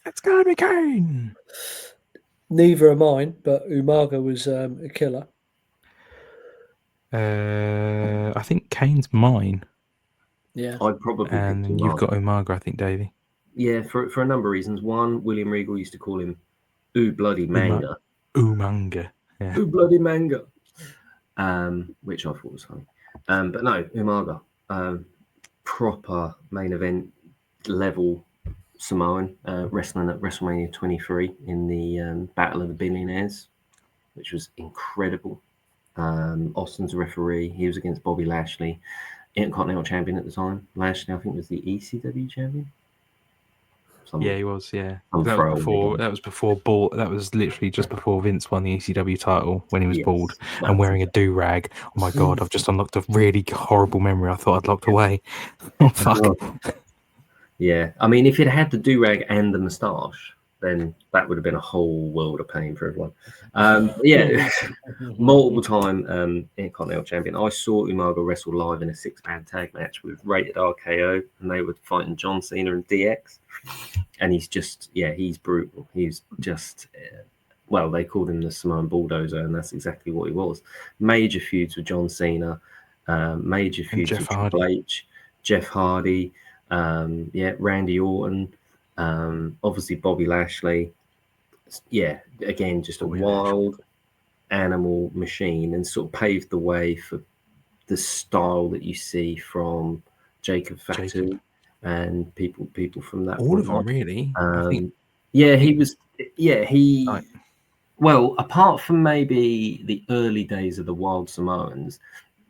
It's gonna be Kane. Neither are mine, but Umaga was a killer. I think Kane's mine, Yeah. I'd probably pick and Umaga. you've got Umaga. I think, Davey. Yeah, for a number of reasons. One, William Regal used to call him "Ooh bloody manga," Umanga. Yeah. "Ooh bloody manga," which I thought was funny. But no, Umaga, proper main event level Samoan, wrestling at WrestleMania 23 in the Battle of the Billionaires, which was incredible. Austin's a referee. He was against Bobby Lashley, Intercontinental Champion at the time. Lashley, I think, was the ECW champion. Yeah, he was. Yeah, I'm that throwing was before. it. That was before bald. That was literally just before Vince won the ECW title when he was Yes, bald that's and wearing a do rag. Oh my god! I've just unlocked a really horrible memory. I thought I'd locked away. Oh fuck! Yeah, I mean, if it had the do rag and the moustache, then that would have been a whole world of pain for everyone. Yeah, multiple time Intercontinental Champion. I saw Umaga wrestle live in a 6-man tag match with Rated RKO, and they were fighting John Cena and DX. And he's just, he's brutal. He's just, well, they called him the Samoan Bulldozer, and that's exactly what he was. Major feuds with John Cena, major feuds with Triple H, Jeff Hardy, Randy Orton, obviously Bobby Lashley. Yeah, again, just a wild animal machine, and sort of paved the way for the style that you see from Jacob Fatu and people from that. All of them, really. He was. Yeah, he. Well, apart from maybe the early days of the Wild Samoans,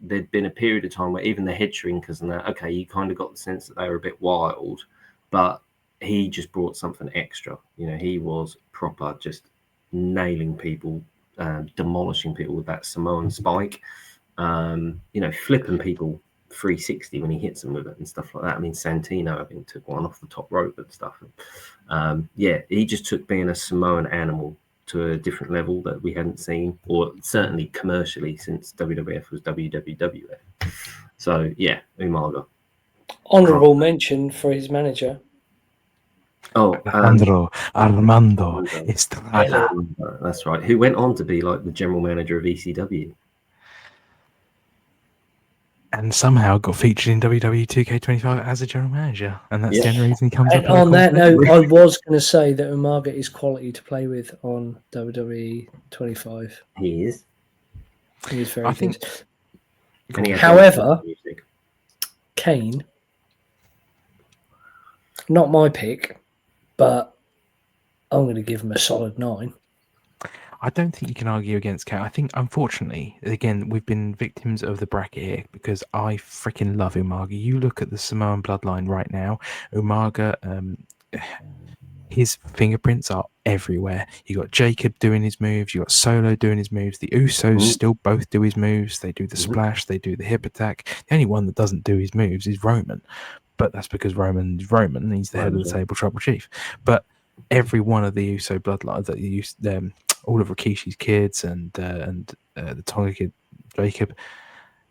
there'd been a period of time where even the head shrinkers and that, okay, you kind of got the sense that they were a bit wild, but he just brought something extra. You know, he was proper, just nailing people, demolishing people with that Samoan spike, flipping people 360 when he hits them with it and stuff like that. I mean, Santino, I think, took one off the top rope and stuff. He just took being a Samoan animal to a different level that we hadn't seen, or certainly commercially, since WWF was WWF. So yeah, Umaga. Honourable mention for his manager. Oh, Alejandro Armando Estrada. That's right. Who went on to be like the general manager of ECW. And somehow got featured in WWE 2K25 as a general manager, and that's the only reason he comes up. On that note, I was going to say that Umaga is quality to play with on WWE 25. He is. He is very good. However, Kane, not my pick, but I'm going to give him a solid 9. I don't think you can argue against Kane. I think, unfortunately, again, we've been victims of the bracket here because I freaking love Umaga. You look at the Samoan bloodline right now. Umaga, his fingerprints are everywhere. You got Jacob doing his moves. You got Solo doing his moves. The Usos still both do his moves. They do the splash. They do the hip attack. The only one that doesn't do his moves is Roman, but that's because Roman's Roman. He's the head of the table, tribal chief. But every one of the Uso bloodlines that you use, all of Rikishi's kids and the Tonga kid Jacob,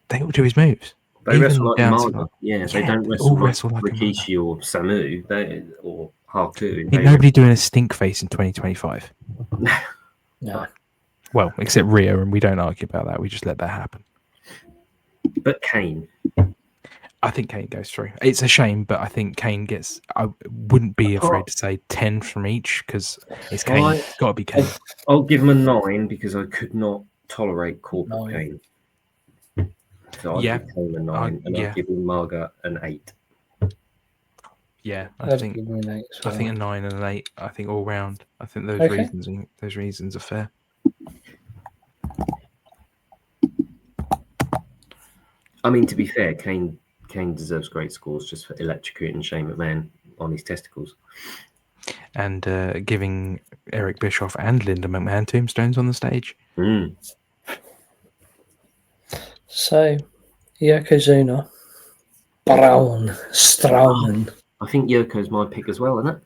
they all do his moves. They wrestle like down Umaga. They don't wrestle like Rikishi or Samu or Haku. Ain't nobody doing a stink face in 2025. No. Well, except Rio, and we don't argue about that. We just let that happen. But Kane. I think Kane goes through. It's a shame, but I think Kane gets... I wouldn't be afraid to say 10 from each because it's Kane. It's got to be Kane. I'll give him a 9 because I could not tolerate Corporate Kane. So I'll give Kane a 9 and I'll give Umaga an 8. Yeah, I think a 9 and an 8. I think all round. I think those reasons are fair. I mean, to be fair, Kane deserves great scores just for electrocuting Shane McMahon on his testicles. And giving Eric Bischoff and Linda McMahon tombstones on the stage. So, Yokozuna, Braun Strowman. I think Yoko's my pick as well, isn't it?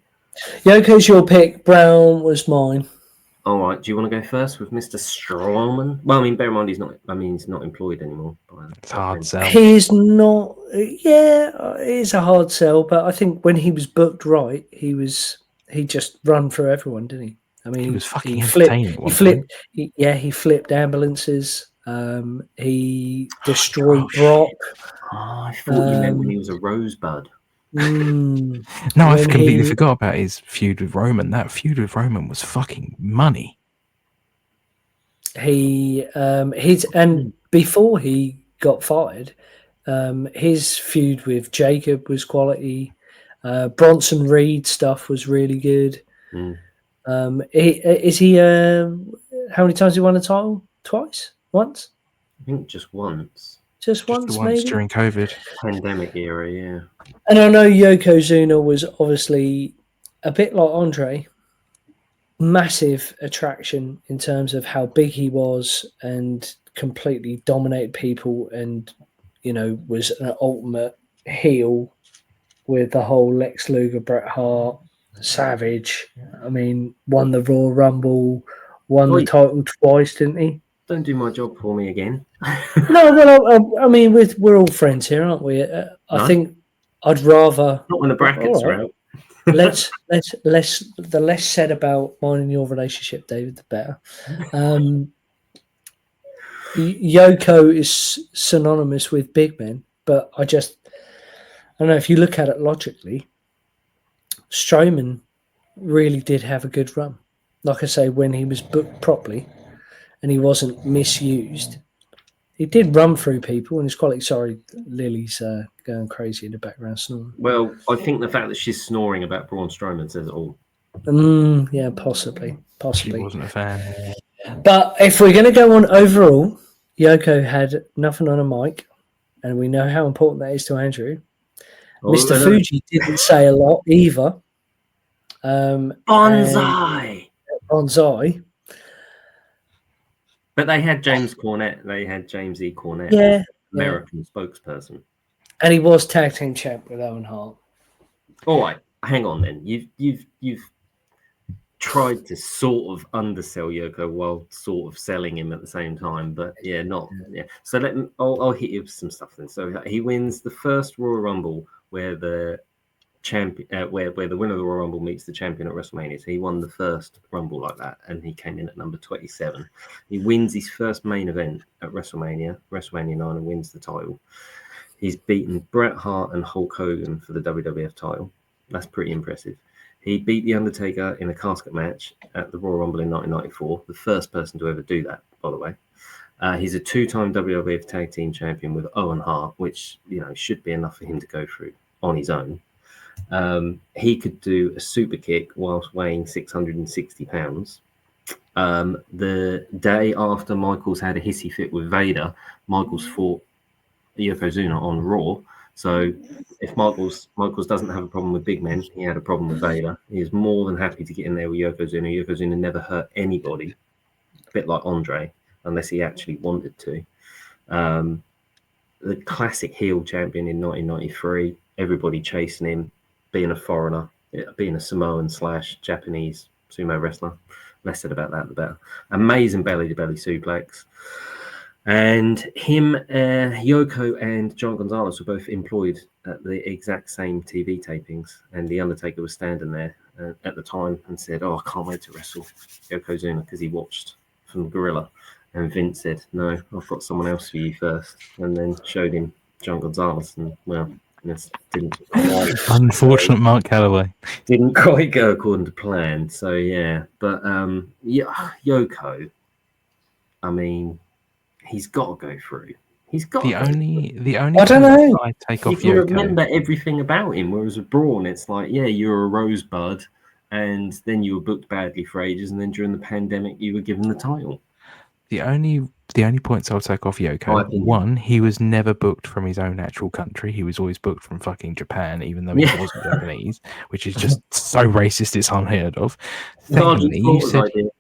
Yoko's your pick. Braun was mine. All right. Do you want to go first with Mr. Strowman? Well, I mean, bear in mind he's not employed anymore. It's a hard sell. He's not. Yeah, it's a hard sell. But I think when he was booked right, he just run through everyone, didn't he? I mean, he was fucking entertaining. He flipped ambulances. He destroyed Brock. I thought you meant when he was a rosebud. No, I completely forgot about his feud with Roman. That feud with Roman was fucking money. Before he got fired, his feud with Jacob was quality. Bronson Reed stuff was really good. How many times he won a title? Twice? Once? I think just once. Just once, maybe? During COVID. Pandemic era, yeah. And I know Yokozuna was obviously a bit like Andre, massive attraction in terms of how big he was and completely dominated people and, was an ultimate heel with the whole Lex Luger, Bret Hart, Savage. I mean, won the Royal Rumble, won the title twice, didn't he? Don't do my job for me again. No, well, I mean, we're all friends here, aren't we? I think I'd rather not when the brackets are out. let's the less said about mine and your relationship, David, the better. Yoko is synonymous with big men, but I don't know if you look at it logically. Strowman really did have a good run, like I say, when he was booked properly. And he wasn't misused. He did run through people, and his quality. Sorry, Lily's going crazy in the background snoring. Well, I think the fact that she's snoring about Braun Strowman says it all. Yeah, possibly. She wasn't a fan. But if we're going to go on overall, Yoko had nothing on a mic, and we know how important that is to Andrew. Mr. Fuji didn't say a lot either. Bonsai. But they had James Cornette. They had James E. Cornette, American spokesperson, and he was tag team champ with Owen Hart. All right, hang on then. You've tried to sort of undersell Yoko while sort of selling him at the same time, but So I'll hit you with some stuff then. So he wins the first Royal Rumble where the champion, where the winner of the Royal Rumble meets the champion at WrestleMania. So he won the first Rumble like that, and he came in at number 27. He wins his first main event at WrestleMania 9, and wins the title. He's beaten Bret Hart and Hulk Hogan for the WWF title. That's pretty impressive. He beat The Undertaker in a casket match at the Royal Rumble in 1994, the first person to ever do that, by the way. He's a 2-time WWF Tag Team Champion with Owen Hart, which should be enough for him to go through on his own. He could do a super kick whilst weighing 660 pounds. The day after Michaels had a hissy fit with Vader, Michaels fought Yokozuna on Raw. So if Michaels doesn't have a problem with big men, he had a problem with Vader. He is more than happy to get in there with Yokozuna. Yokozuna never hurt anybody, a bit like Andre, unless he actually wanted to. The classic heel champion in 1993, everybody chasing him, being a foreigner, being a Samoan / Japanese sumo wrestler. Less said about that, the better. Amazing belly-to-belly suplex. And him, Yoko, and John Gonzalez were both employed at the exact same TV tapings. And the Undertaker was standing there at the time and said, "Oh, I can't wait to wrestle Yokozuna," because he watched from Gorilla. And Vince said, "No, I've got someone else for you first," and then showed him John Gonzalez. And well, this didn't quite Unfortunate Mark Calloway. didn't quite go according to plan. So yeah, but yeah, Yoko. I mean, he's got to go through. He's got The to only I don't know. point I take you off can Yoko. remember everything about him. Whereas with Braun, it's like, yeah, you're a rosebud, and then you were booked badly for ages, and then during the pandemic, you were given the title. The only points I'll take off My Yoko. opinion. One, he was never booked from his own actual country. He was always booked from fucking Japan, even though he Yeah. wasn't Japanese, which is just so racist it's unheard of. Sergeant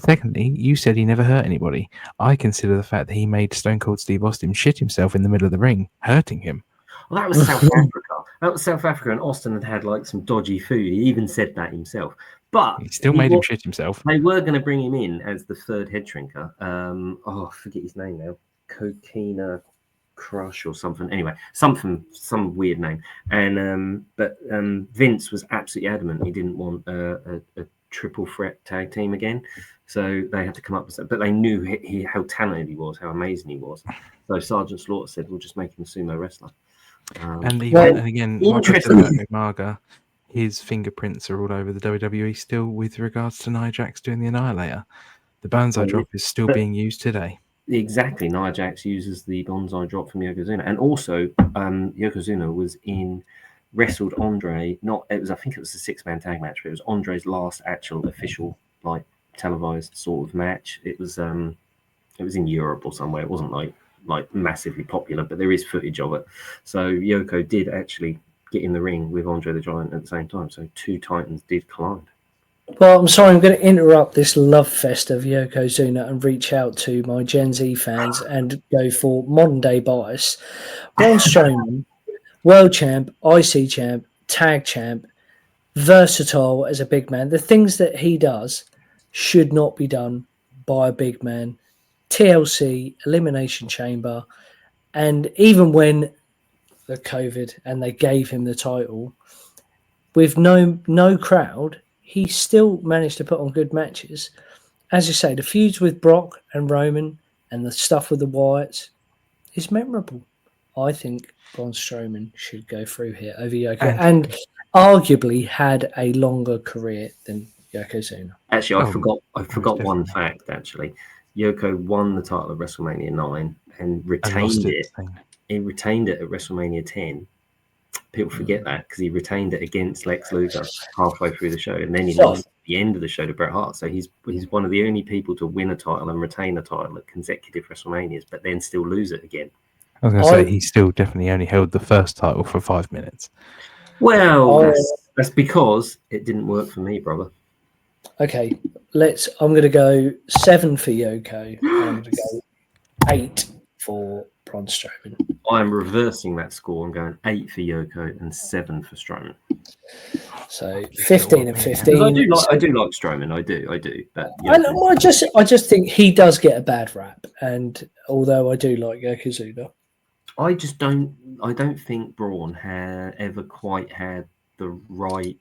Secondly, you said he never hurt anybody. I consider the fact that he made Stone Cold Steve Austin shit himself in the middle of the ring, hurting him. Well, that was South Africa. That was South Africa, and Austin had like some dodgy food. He even said that himself. But He still made him shit himself. They were going to bring him in as the third head shrinker. I forget his name now. Coquina Crush or something. Anyway, some weird name. And but Vince was absolutely adamant he didn't want a triple threat tag team again. So they had to come up with something. But they knew how talented he was, how amazing he was. So Sergeant Slaughter said, "We'll just make him a sumo wrestler." And again, like I said about Umaga, his fingerprints are all over the WWE still with regards to Nia Jax doing the Annihilator. The Banzai drop is still being used today. Exactly. Nia Jax uses the bonsai drop from Yokozuna. And also, Yokozuna was wrestled Andre, I think it was a 6-man tag match, but it was Andre's last actual official, like, televised sort of match. It was in Europe or somewhere. It wasn't like massively popular, but there is footage of it. So Yoko did actually get in the ring with Andre the Giant at the same time. So two titans did collide. Well, I'm sorry, I'm going to interrupt this love fest of Yokozuna and reach out to my Gen Z fans and go for modern day bias. Braun Strowman, world champ, IC champ, tag champ, versatile as a big man. The things that he does should not be done by a big man. TLC, Elimination Chamber, and even when the COVID and they gave him the title, with no crowd, he still managed to put on good matches. As you say, the feuds with Brock and Roman and the stuff with the Wyatts is memorable. I think Braun Strowman should go through here over Yoko and arguably had a longer career than Yokozuna. Actually, I forgot one fact, actually. Yoko won the title of WrestleMania 9 and retained it. He retained it at WrestleMania 10. People forget that because he retained it against Lex Luger halfway through the show, and then he lost at the end of the show to Bret Hart. So he's one of the only people to win a title and retain a title at consecutive WrestleManias, but then still lose it again. I was going to say he still definitely only held the first title for 5 minutes. Well, that's because it didn't work for me, brother. Okay, I'm going to go 7 for Yoko, and I'm going to go 8 for Braun Strowman. I'm reversing that score. I'm going 8 for Yoko and 7 for Strowman. So 15 and 15. I do like Strowman. I do. But I just think he does get a bad rap, and although I do like Yokozuna, I don't think Braun ever quite had the right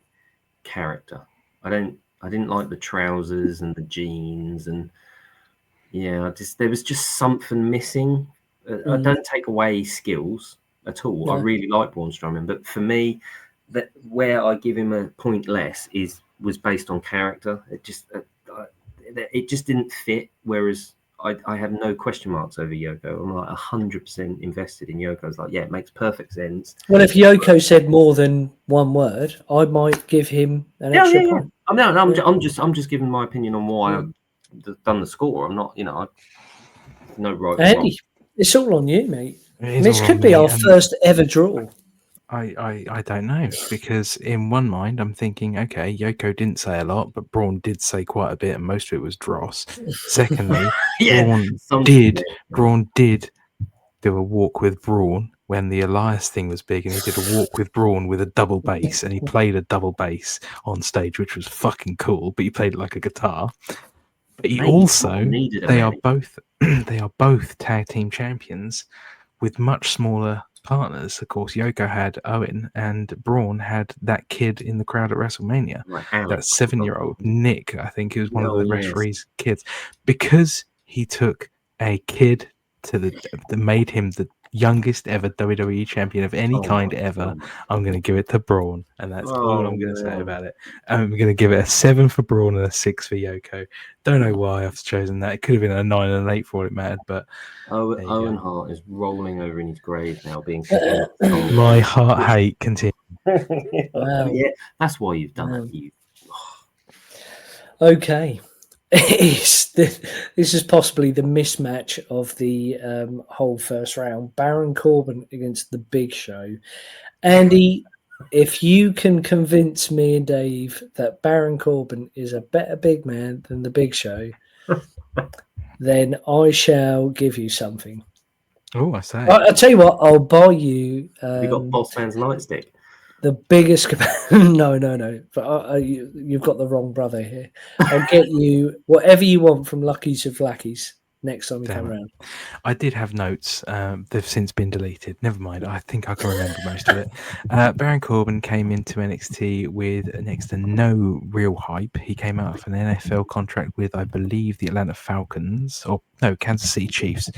character. I didn't like the trousers and the jeans, and there was just something missing. I don't take away skills at all. No. I really like Braun Strowman, but for me, that where I give him a point less was based on character. It just didn't fit. Whereas I have no question marks over Yoko. I'm like 100% invested in Yoko. It's like, yeah, it makes perfect sense. Well, if Yoko said more than one word, I might give him an extra point. I'm just giving my opinion on why I've done the score. I'm not, no right or wrong. Andy, it's all on you, mate. This all could on be me, our and first ever draw. I don't know, because in one mind I'm thinking, okay, Yoko didn't say a lot, but Braun did say quite a bit, and most of it was dross. Secondly, Braun did do a walk with Braun when the Elias thing was big, and he did a walk with Braun with a double bass, and he played a double bass on stage, which was fucking cool, but he played it like a guitar. But he they are both tag team champions with much smaller partners. Of course, Yoko had Owen, and Braun had that kid in the crowd at WrestleMania, that 7-year-old Nick, I think, who was one of the referee's kids, because he took a kid that made him the youngest ever WWE champion of any kind ever. I'm going to give it to Braun, and that's all I'm going to say about it. I'm going to give it a 7 for Braun and a 6 for Yoko. Don't know why I've chosen that. It could have been a 9 and an 8 for all it mattered, but Owen Hart is rolling over in his grave now, being my heart hate continues. Wow. Yeah, that's why you've done it. You. Okay. This is possibly the mismatch of the whole first round. Baron Corbin against the Big Show. Andy, if you can convince me and Dave that Baron Corbin is a better big man than the Big Show, then I shall give you something. Oh, I say. I'll tell you what, I'll buy you. Have you got Boss Man's nightstick? The biggest. No. But you've got the wrong brother here. I'll get you whatever you want from Lucky's of Lackeys next time we come around. I did have notes. They've since been deleted. Never mind. I think I can remember most of it. Baron Corbin came into NXT with next to no real hype. He came out of an NFL contract with, I believe, the Atlanta Falcons, or no, Kansas City Chiefs.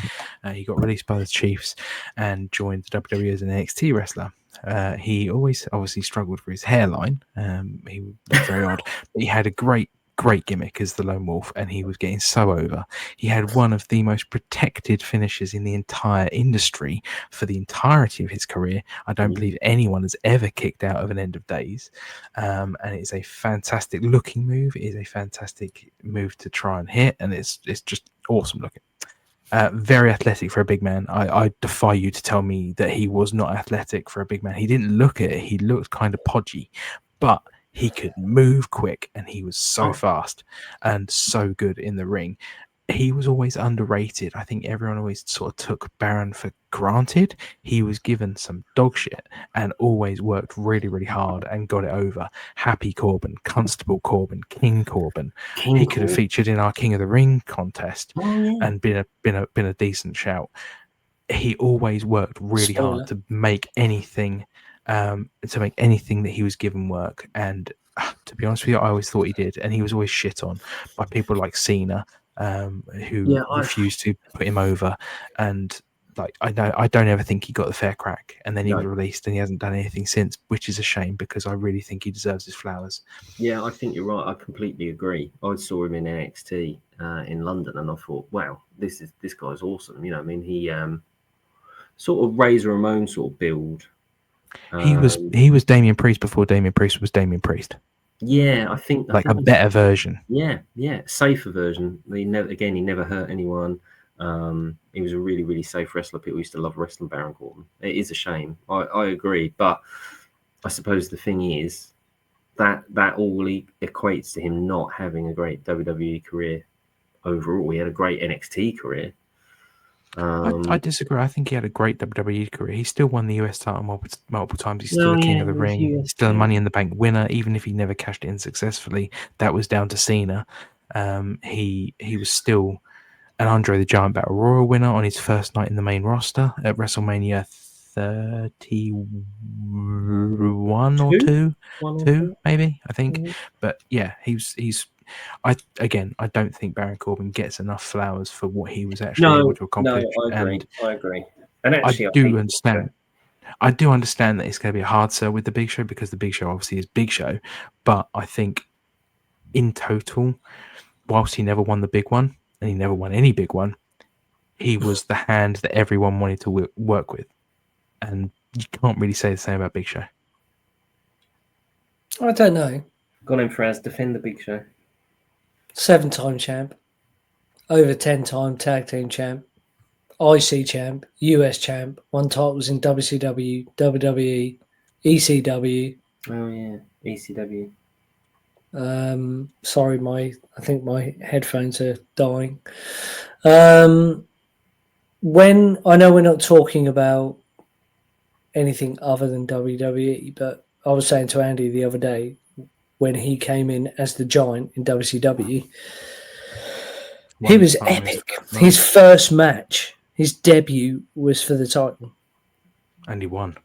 He got released by the Chiefs and joined the WWE as an NXT wrestler. He always obviously struggled for his hairline. He looked very odd, but he had a great gimmick as the Lone Wolf, and he was getting so over. He had one of the most protected finishes in the entire industry for the entirety of his career. I don't believe anyone has ever kicked out of an End of Days, and it's a fantastic looking move. It is a fantastic move to try and hit, and it's just awesome looking. Very athletic for a big man. I defy you to tell me that he was not athletic for a big man. He didn't look it. He looked kind of podgy, but he could move quick, and he was so fast and so good in the ring. He was always underrated. I think everyone always sort of took Baron for granted. He was given some dog shit and always worked really, really hard and got it over. Happy Corbin, Constable Corbin, King Corbin. He could have featured in our King of the Ring contest and been a decent shout. He always worked really hard to make anything that he was given work, and to be honest with you, I always thought he did, and he was always shit on by people like Cena, who refused to put him over, and like I don't ever think he got the fair crack, and then he was released and he hasn't done anything since, which is a shame because I really think he deserves his flowers. Yeah, I think you're right. I completely agree. I saw him in NXT in London, and I thought, wow, this guy's awesome. I mean, he sort of Razor Ramon sort of build. He was Damian Priest before Damian Priest was Damian Priest. Yeah, I think a better version. Yeah, safer version. He never hurt anyone. He was a really, really safe wrestler. People used to love wrestling Baron Corbin. It is a shame. I agree, but I suppose the thing is that all equates to him not having a great WWE career overall. He had a great NXT career. I disagree. I think he had a great WWE career. He still won the US title multiple times. He's still the King of the Ring. He's still a Money in the Bank winner, even if he never cashed it in successfully. That was down to Cena. He was still an Andre the Giant Battle Royal winner on his first night in the main roster at WrestleMania 31 or two, maybe, I think. But yeah, he's. I don't think Baron Corbin gets enough flowers for what he was actually able to accomplish. I agree. And actually, I do understand that it's going to be a hard sell with the Big Show because the Big Show obviously is Big Show. But I think in total, whilst he never won the big one, and he never won any big one, he was the hand that everyone wanted to work with. And you can't really say the same about Big Show. I don't know. Go on in, Fraz, defend the Big Show. 7-time champ, over 10-time tag team champ, IC champ, US champ, won titles in WCW, WWE, ECW. Oh yeah, ECW. Sorry, I think my headphones are dying. When I know we're not talking about anything other than WWE, but I was saying to Andy the other day when he came in as the Giant in WCW, he was epic. His first match, his debut, was for the title, and he won.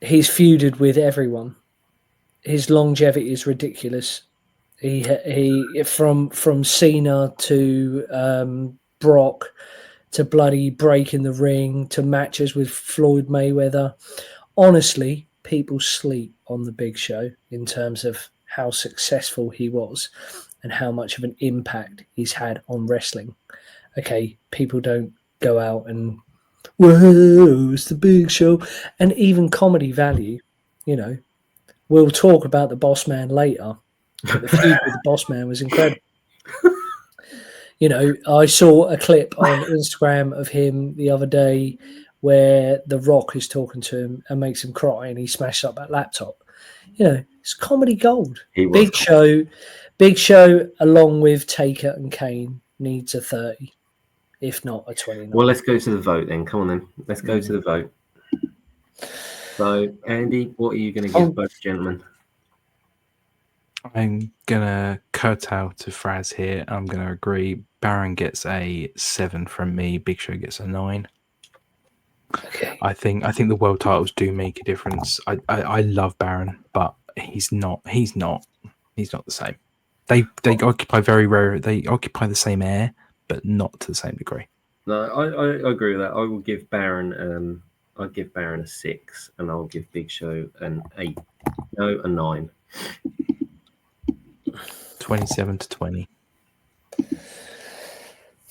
He's feuded with everyone. His longevity is ridiculous. He from Cena to Brock to bloody breaking the ring to matches with Floyd Mayweather. Honestly, people sleep on the Big Show in terms of how successful he was and how much of an impact he's had on wrestling. Okay, people don't go out and, whoa, it's the Big Show. And even comedy value, we'll talk about the Boss Man later, but the feud with the Boss Man was incredible. I saw a clip on Instagram of him the other day where The Rock is talking to him and makes him cry, and he smashed up that laptop. It's comedy gold. Big Show, along with Taker and Kane, needs a 30, if not a 29. Well, let's go to the vote then. Come on then. Let's go to the vote. So, Andy, what are you going to give both gentlemen? I'm going to curtail to Fraz here. I'm going to agree. Baron gets a 7 from me. Big Show gets a 9. Okay. I think the world titles do make a difference. I love Baron, but he's not the same. They occupy they occupy the same air, but not to the same degree. No, I agree with that. I will give Baron I'll give Baron a 6, and I'll give Big Show an 8. No, a 9. 27-20.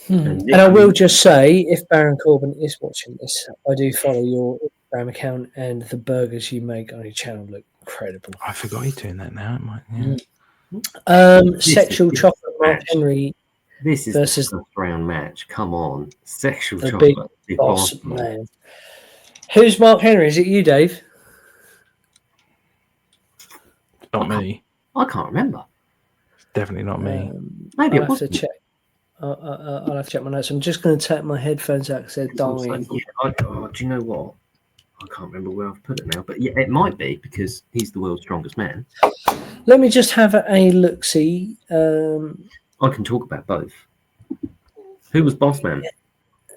And I will just say, if Baron Corbin is watching this, I do follow your Instagram account, and the burgers you make on your channel look incredible. I forgot you're doing that now. Sexual chocolate Mark Henry. This is versus the first round match. Come on, sexual the chocolate. Big Boss Man. Who's Mark Henry? Is it you, Dave? Not me. I can't remember. Definitely not me. Maybe I'll have to check. I'll have to check my notes. I'm just going to take my headphones out because they're dying. Do you know what? I can't remember where I've put it now, but yeah, it might be because he's the world's strongest man. Let me just have a look-see. I can talk about both. Who was Boss Man?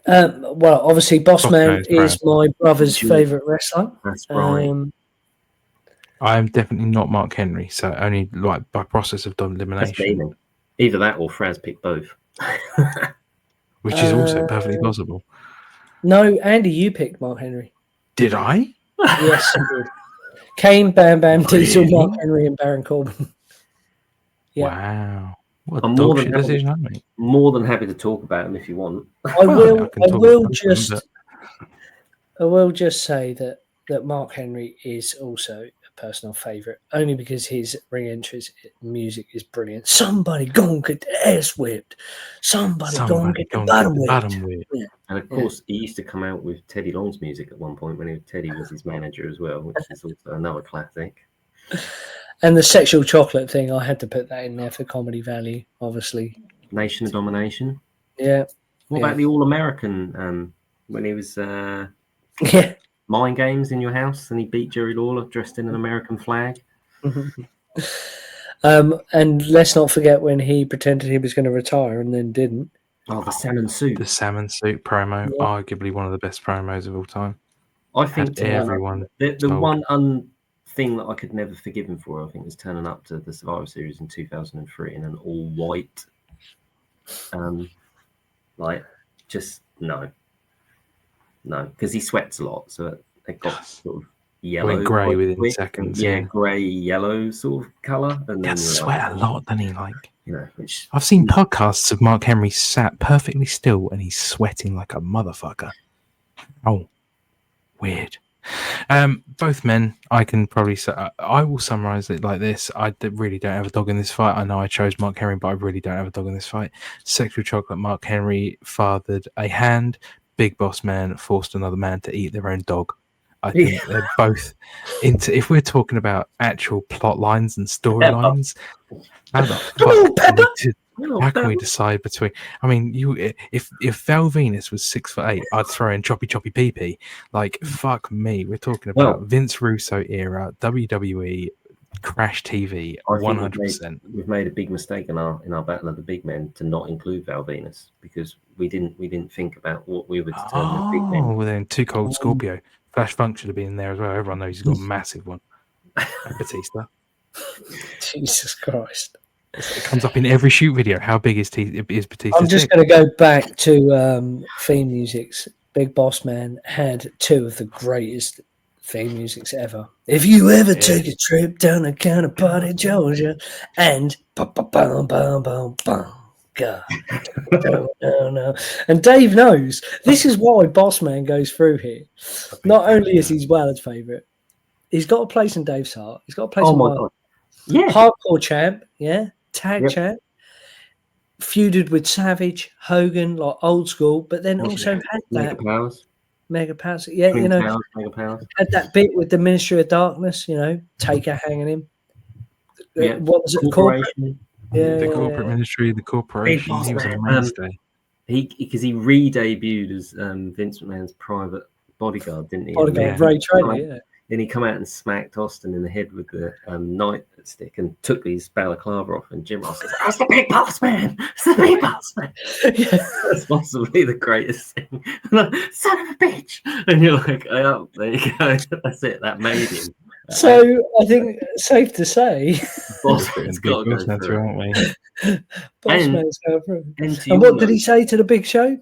Well, obviously, Boss Man is my brother's favourite wrestler. That's right. I'm definitely not Mark Henry, so only like by process of elimination. Either that or Fraz picked both. Which is also perfectly possible. No, Andy, you picked Mark Henry. Did I? Yes, you did. Kane, Bam Bam, Diesel, Mark Henry, and Baron Corbin. Yeah. Wow. What I'm more than happy to talk about him if you want. I will just say that Mark Henry is also a personal favourite, only because his ring entrance music is brilliant. Somebody go and get the ass whipped. Somebody go and get the bottom whipped. Yeah. And of course, he used to come out with Teddy Long's music at one point when Teddy was his manager as well, which is also another classic. And the sexual chocolate thing, I had to put that in there for comedy value, obviously. Nation of Domination. Yeah. What about the All-American when he was Mind Games in your house and he beat Jerry Lawler dressed in an American flag? And let's not forget when he pretended he was going to retire and then didn't. Oh, the salmon suit. The salmon suit promo, arguably one of the best promos of all time. I think everyone. The one thing that I could never forgive him for, I think, was turning up to the Survivor Series in 2003 in an all-white, because he sweats a lot, so it got sort of yellow, went grey within seconds. Grey yellow sort of colour. And then sweat a lot, doesn't he? Like which I've seen podcasts of Mark Henry sat perfectly still and he's sweating like a motherfucker. Oh, weird. Both men, I can probably say, I will summarize it like this. Really don't have a dog in this fight. I know I chose Mark Henry, but I really don't have a dog in this fight. Sexual chocolate Mark Henry fathered a hand. Big Boss Man forced another man to eat their own dog. I think they're both if we're talking about actual plot lines and storylines, how the fuck can we decide between? I mean, if Val Venus was 6'8", I'd throw in Choppy Choppy Pee Pee. Like, fuck me. We're talking about Vince Russo era, WWE, Crash TV, 100%. We've made a big mistake in our Battle of the Big Men to not include Val Venus because we didn't think about what we were determining as big men. Oh, well then Too Cold Scorpio. Flash Funk should have been in there as well. Everyone knows he's got a massive one. And Batista. Jesus Christ. It comes up in every shoot video. How big is Batista? I'm just going to go back to theme musics. Big Boss Man had two of the greatest theme musics ever. If you ever take a trip down the Counterparty, Georgia, and God. No. And Dave knows this is why Boss Man goes through here. Not only is he Wallard's favourite, he's got a place in Dave's heart. He's got a place in my God. Yeah. Hardcore champ, yeah. Tag champ, feuded with Savage, Hogan, like old school, but then also had that Mega Powers. Yeah, Mega Powers. Had that bit with the Ministry of Darkness, Taker hanging him. Yeah. What was it? Corporation. Yeah, the corporate ministry, the corporation. He was a mainstay. Because he re-debuted as Vince McMahon's private bodyguard, didn't he? Bodyguard, Ray Traylor, yeah. Then he come out and smacked Austin in the head with the nightstick and took his balaclava off. And Jim Ross says, "That's the Big Boss Man! It's the Big Boss Man!" That's possibly the greatest thing. Son of a bitch! And you're like, "Oh, there you go. That's it. That made him." So I think safe to say, Boss Man's got to go through, aren't we? Boss Man's going through. And what did he say to the Big Show?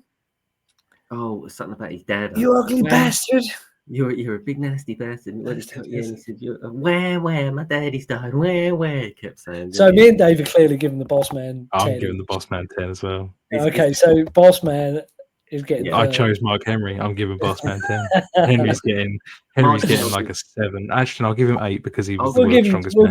Oh, something about his dad. You ugly bastard. You're a big nasty bastard. And he said, where my daddy's died, where he kept saying. So me and Dave are clearly giving the Boss Man 10. I'm giving the Boss Man 10 as well. Okay, so Boss Man is getting. I chose Mark Henry. I'm giving Boss Man 10. Henry's getting like a 7. Actually, I'll give him 8 because he was the world's strongest man.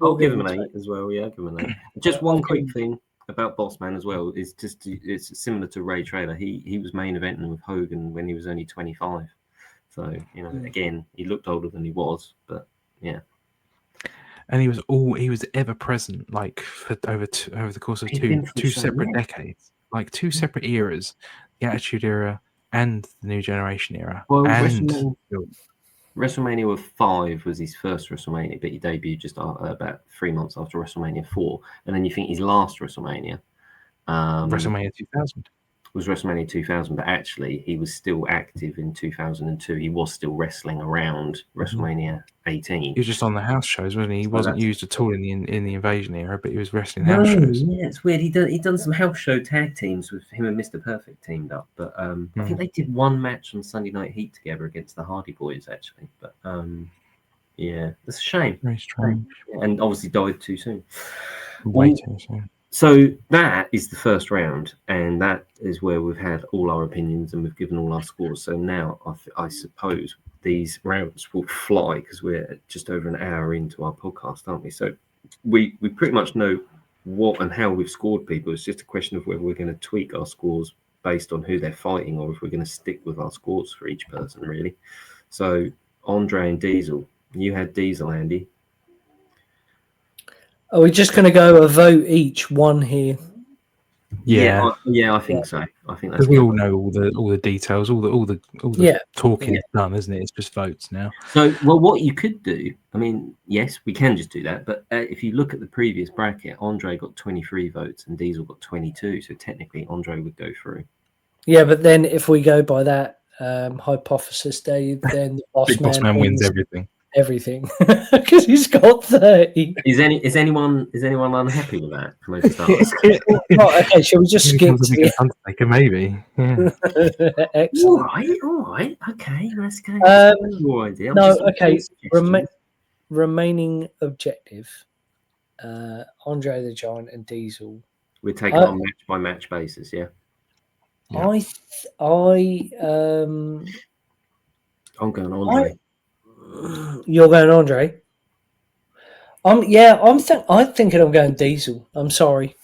I'll give him an 8 as well. Yeah, I'll give him an 8. Just one quick thing about Boss Man as well is it's similar to Ray Traylor. He was main eventing with Hogan when he was only 25. So, again, he looked older than he was, but yeah. And he was ever present, like for over the course of two separate decades, like 2 separate eras, the Attitude Era and the New Generation Era. Well, WrestleMania 5 was his first WrestleMania, but he debuted just about 3 months after WrestleMania 4. And then you think his last WrestleMania, WrestleMania 2000. Was WrestleMania 2000, but actually he was still active in 2002. He was still wrestling around WrestleMania 18. He was just on the house shows, wasn't he? He wasn't used at all in the Invasion era, but he was wrestling house shows. Yeah, it's weird. He done some house show tag teams with him and Mr. Perfect teamed up, but I think they did one match on Sunday Night Heat together against the Hardy Boys, actually. But yeah, it's a shame. Very strange. And obviously died too soon. Way too soon. So that is the first round, and that is where we've had all our opinions and we've given all our scores. So now I suppose these rounds will fly because we're just over an hour into our podcast, aren't we? So we pretty much know what and how we've scored people. It's just a question of whether we're going to tweak our scores based on who they're fighting or if we're going to stick with our scores for each person, really. So Andre and Diesel, you had Diesel, Andy. Are we just going to go a vote each one here? Yeah, I think so. I think that's because we all know all the details, all the talking is done, isn't it? It's just votes now. So, well, what you could do, I mean, yes, we can just do that. But if you look at the previous bracket, Andre got 23 votes and Diesel got 22. So technically, Andre would go through. Yeah, but then if we go by that hypothesis, Dave, then the Big Boss Man wins everything. Everything because he's got 30. Is anyone unhappy with that? Okay, shall we just skip to the Undertaker? Maybe. Yeah. Excellent. All right. Okay, let's go. Remaining objective. Andre the Giant and Diesel. We're taking on match by match basis, yeah. Yeah. I'm going Andre. You're going Andre. I'm thinking I'm going Diesel. I'm sorry.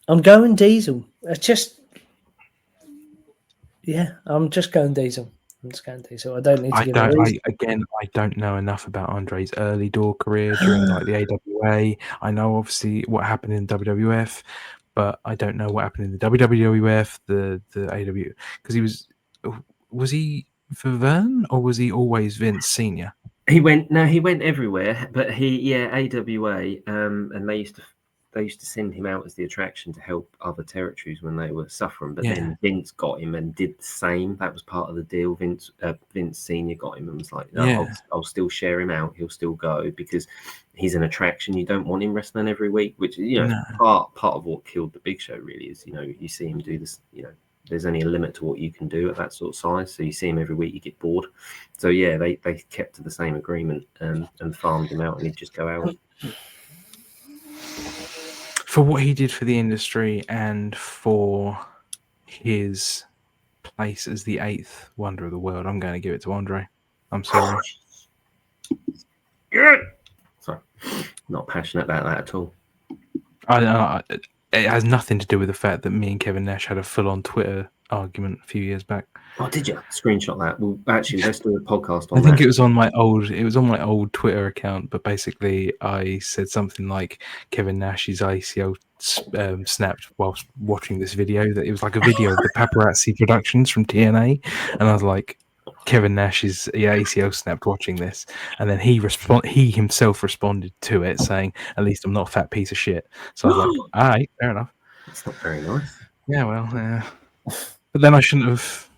I'm going Diesel. I'm just going Diesel. I don't need to give a reason. I don't know enough about Andre's early door career during like the AWA. I know obviously what happened in WWF, but I don't know what happened in the WWF, the AW, because was he for Vern or was he always Vince Senior? He went everywhere, but AWA, and they used to send him out as the attraction to help other territories when they were suffering. But then Vince got him and did the same. That was part of the deal. Vince Senior got him and was like, no, I'll still share him out. He'll still go because he's an attraction. You don't want him wrestling every week, which part of what killed the Big Show really is, you see him do this, there's only a limit to what you can do at that sort of size. So you see him every week, you get bored. So they kept to the same agreement and farmed him out, and he'd just go out. For what he did for the industry and for his place as the 8th wonder of the world, I'm going to give it to Andre. I'm sorry. Sorry, not passionate about that at all. It has nothing to do with the fact that me and Kevin Nash had a full-on Twitter argument a few years back. Oh, did you screenshot that? Well, actually, let's do a podcast on that. I think it was on my old Twitter account, but basically I said something like Kevin Nash's ACL snapped whilst watching this video. That it was like a video of the Paparazzi Productions from TNA, and I was like, Kevin Nash's ACL snapped watching this, and then he himself responded to it saying, "At least I'm not a fat piece of shit." So I was like, "All right, fair enough." That's not very nice. Yeah, well, but then I shouldn't have,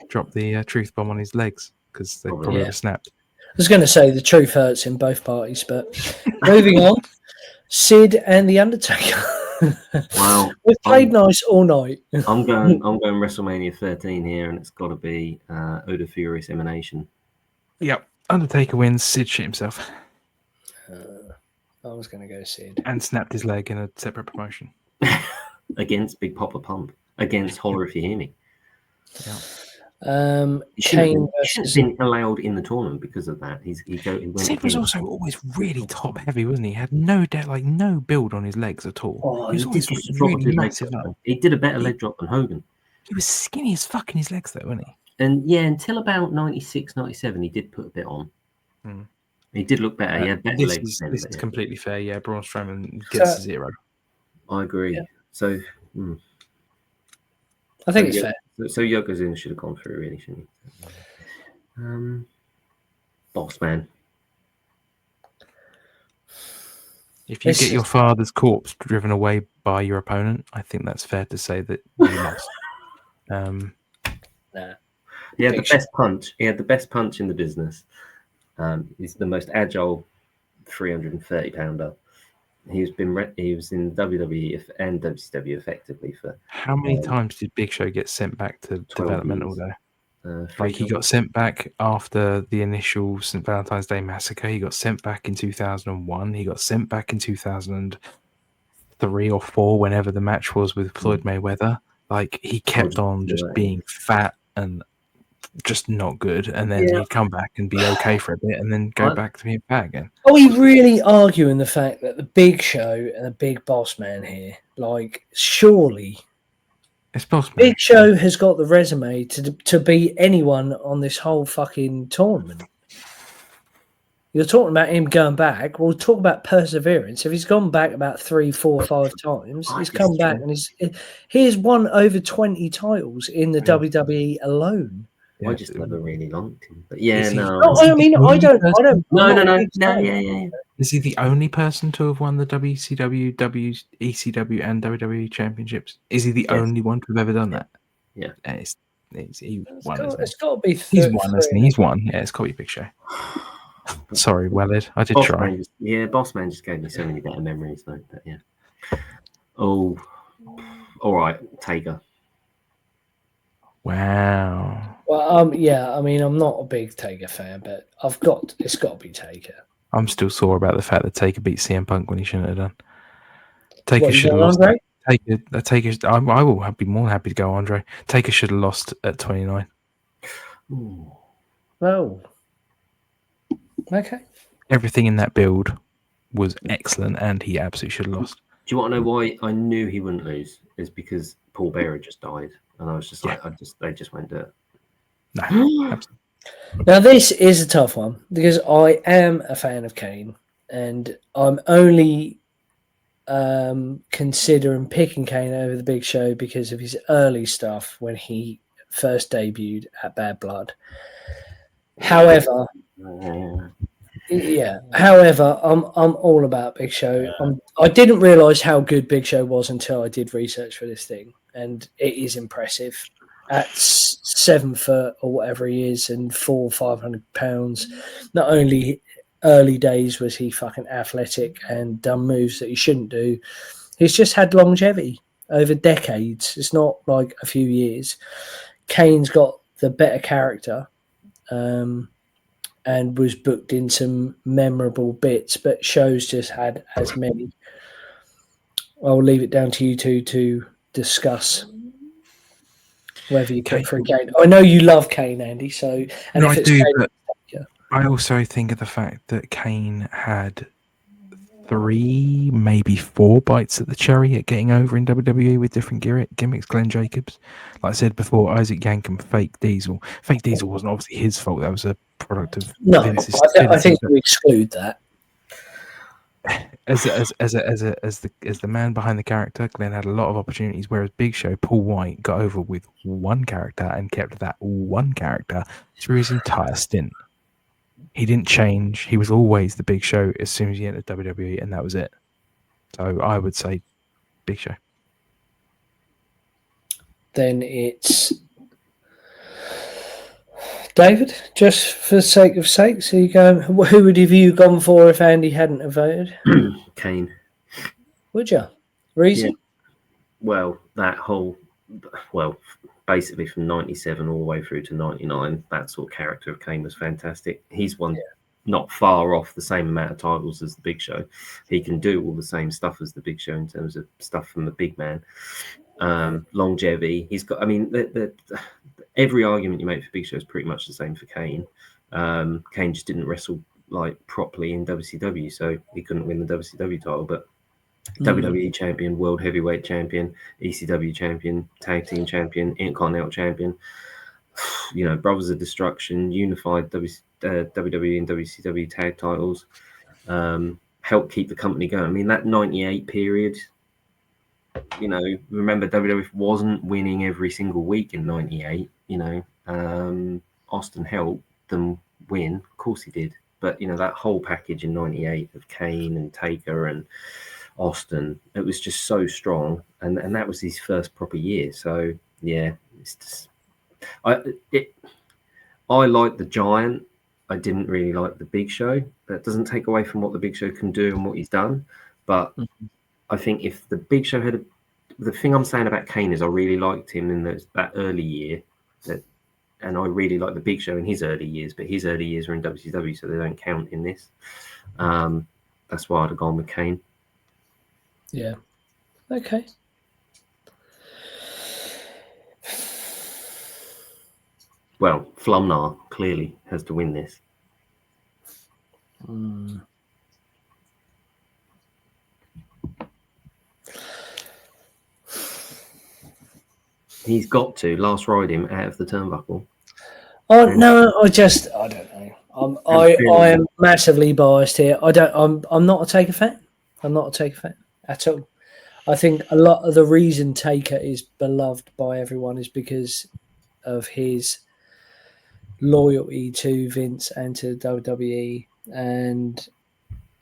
dropped the truth bomb on his legs because they probably would have snapped. I was going to say the truth hurts in both parties, but moving on, Sid and the Undertaker. Wow, we've played nice all night. I'm going WrestleMania 13 here, and it's got to be Oda Furious Emanation. Yep, Undertaker wins. Sid shit himself. I was going to go Sid and snapped his leg in a separate promotion against Big Papa Pump, against Holla If You Hear Me. Yeah. Kane shouldn't have been allowed in the tournament because of that. Sid was also always really top heavy, wasn't he? He had no build on his legs at all. Oh, he was really massive. He did a better leg drop than Hogan. He was skinny as fuck in his legs though, wasn't he? And until about 96, 97, he did put a bit on. He did look better. He had better legs. This is completely fair. Yeah, Braun Strowman gets 0. I agree. Yeah. So, I think it's fair. So Yokozuna should have gone through, really, shouldn't he? Boss man. If you get your father's corpse driven away by your opponent, I think that's fair to say that you lost. Nah. He had the best punch. He had the best punch in the business. He's the most agile 330-pounder. He was in WWE and WCW effectively for. How many times did Big Show get sent back to developmental though? He got sent back after the initial St. Valentine's Day massacre. He got sent back in 2001. He got sent back in 2003 or 4, whenever the match was with Floyd Mayweather. He kept on just being fat and just not good, and then he'd come back and be okay for a bit, and then go back to being fat again. Are we really arguing the fact that the Big Show and the Big Boss Man here, surely it's Boss Man. Big Show has got the resume to beat anyone on this whole fucking tournament? You're talking about him going back. We'll talk about perseverance. If he's gone back about 3, 4, 5 times, he's come back and he has won over 20 titles in the WWE alone. I just never really liked him, but I don't. No. Is he the only person to have won the WCW, ECW, and WWE championships? Is he the only one to have ever done that? Yeah. He won. It's got to be. He's won, isn't he? He's won. Yeah, it's got to be Big Show. Sorry, Welled. I did try. Boss Man just gave me so many better memories, though. But yeah. Oh, all right, Taker. Wow. Well, I'm not a big Taker fan, but it's got to be Taker. I'm still sore about the fact that Taker beat CM Punk when he shouldn't have done. Taker What, you should have going, lost. Andre? Taker. I will be more than happy to go, Andre. Taker should have lost at 29. Ooh. Oh. Okay. Everything in that build was excellent, and he absolutely should have lost. Do you want to know why I knew he wouldn't lose? Is because Paul Bearer just died, and I was just like, they just won't do it. No, absolutely. Now, this is a tough one because I am a fan of Kane, and I'm only considering picking Kane over the Big Show because of his early stuff when he first debuted at Bad Blood. However, I'm all about Big Show. I didn't realise how good Big Show was until I did research for this thing, and it is impressive. At 7 foot or whatever he is, and 500 pounds, not only early days was he fucking athletic and done moves that he shouldn't do, he's just had longevity over decades. It's not like a few years. Kane's got the better character, and was booked in some memorable bits, but shows just had as many. I'll leave it down to you two to discuss whether you put through Kane. I know you love Kane, Andy. So, and No, if I it's do, Kane, but I also think of the fact that Kane had 3, maybe 4 bites at the cherry at getting over in WWE with different gimmicks. Glenn Jacobs, like I said before, Isaac Yankem, Fake Diesel. Fake Diesel wasn't obviously his fault. That was a product of no, Vince's. I think we exclude that. As the man behind the character, Glenn had a lot of opportunities, whereas Big Show, Paul White, got over with one character and kept that one character through his entire stint. He didn't change. He was always the Big Show as soon as he entered WWE, and that was it. So I would say Big Show. Then it's David, just for the sake of sakes. So you going? Who would have you gone for if Andy hadn't have voted? Kane. Would you? Reason? Yeah. Well, basically from 97 all the way through to 99, that sort of character of Kane was fantastic. He's won not far off the same amount of titles as the Big Show. He can do all the same stuff as the Big Show in terms of stuff from the big man. Longevity. He's got, I mean, every argument you make for Big Show is pretty much the same for Kane. Kane just didn't wrestle like properly in WCW, so he couldn't win the WCW title, but WWE champion, world heavyweight champion, ECW champion, tag team champion, Intercontinental champion, Brothers of Destruction, unified WWE and WCW tag titles, helped keep the company going. I mean, that 98 period, remember WWF wasn't winning every single week in 98, Austin helped them win. Of course he did. But, that whole package in 98 of Kane and Taker and Austin, it was just so strong, and that was his first proper year. So yeah, it's just I like the Giant. I didn't really like the Big Show. That doesn't take away from what the Big Show can do and what he's done, but I think if the Big Show had the thing I'm saying about Kane is I really liked him in that early year, and I really like the Big Show in his early years, but his early years were in WCW, so they don't count in this. That's why I'd have gone with Kane. Yeah. Okay. Well, Flumnar clearly has to win this. He's got to last ride him out of the turnbuckle. Oh no! I don't know. I am massively biased here. I'm not a Taker fan. I'm not a Taker fan at all. I think a lot of the reason Taker is beloved by everyone is because of his loyalty to Vince and to WWE, and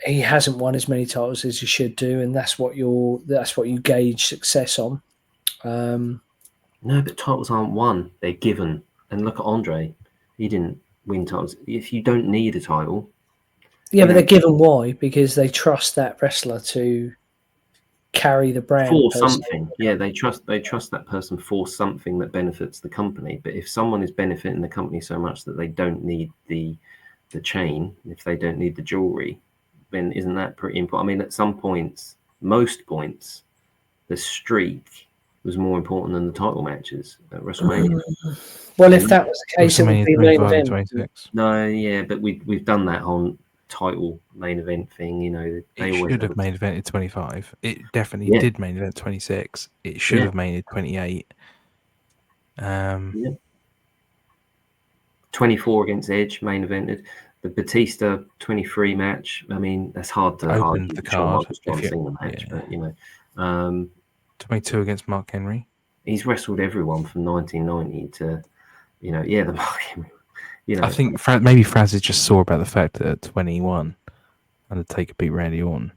he hasn't won as many titles as he should do, and that's what you gauge success on. No, but titles aren't won; they're given. And look at Andre; he didn't win titles. If you don't need a title, yeah, but they're given why? Because they trust that wrestler to carry the brand for something. Yeah, they trust that person for something that benefits the company. But if someone is benefiting the company so much that they don't need the the chain, if they don't need the jewelry, then isn't that pretty important? I mean, at some points, most points, the streak was more important than the title matches at WrestleMania. Well, if that was the case, it would WrestleMania be main 25 and event. 26. No, yeah, but we've done that on title main event thing. You know, they It always should have main evented 25. It definitely Yeah. did main event 26. It should Yeah. have main evented 28. 24 against Edge main evented. The Batista 23 match. I mean, that's hard to Opened argue. the Shawn card, Michaels John if you- Cena match, yeah. but you know, 22 against Mark Henry. he's wrestled everyone from 1990 to, you know, the Mark Henry. You know, I think maybe Francis just saw about the fact that at 21, Undertaker beat Randy Orton.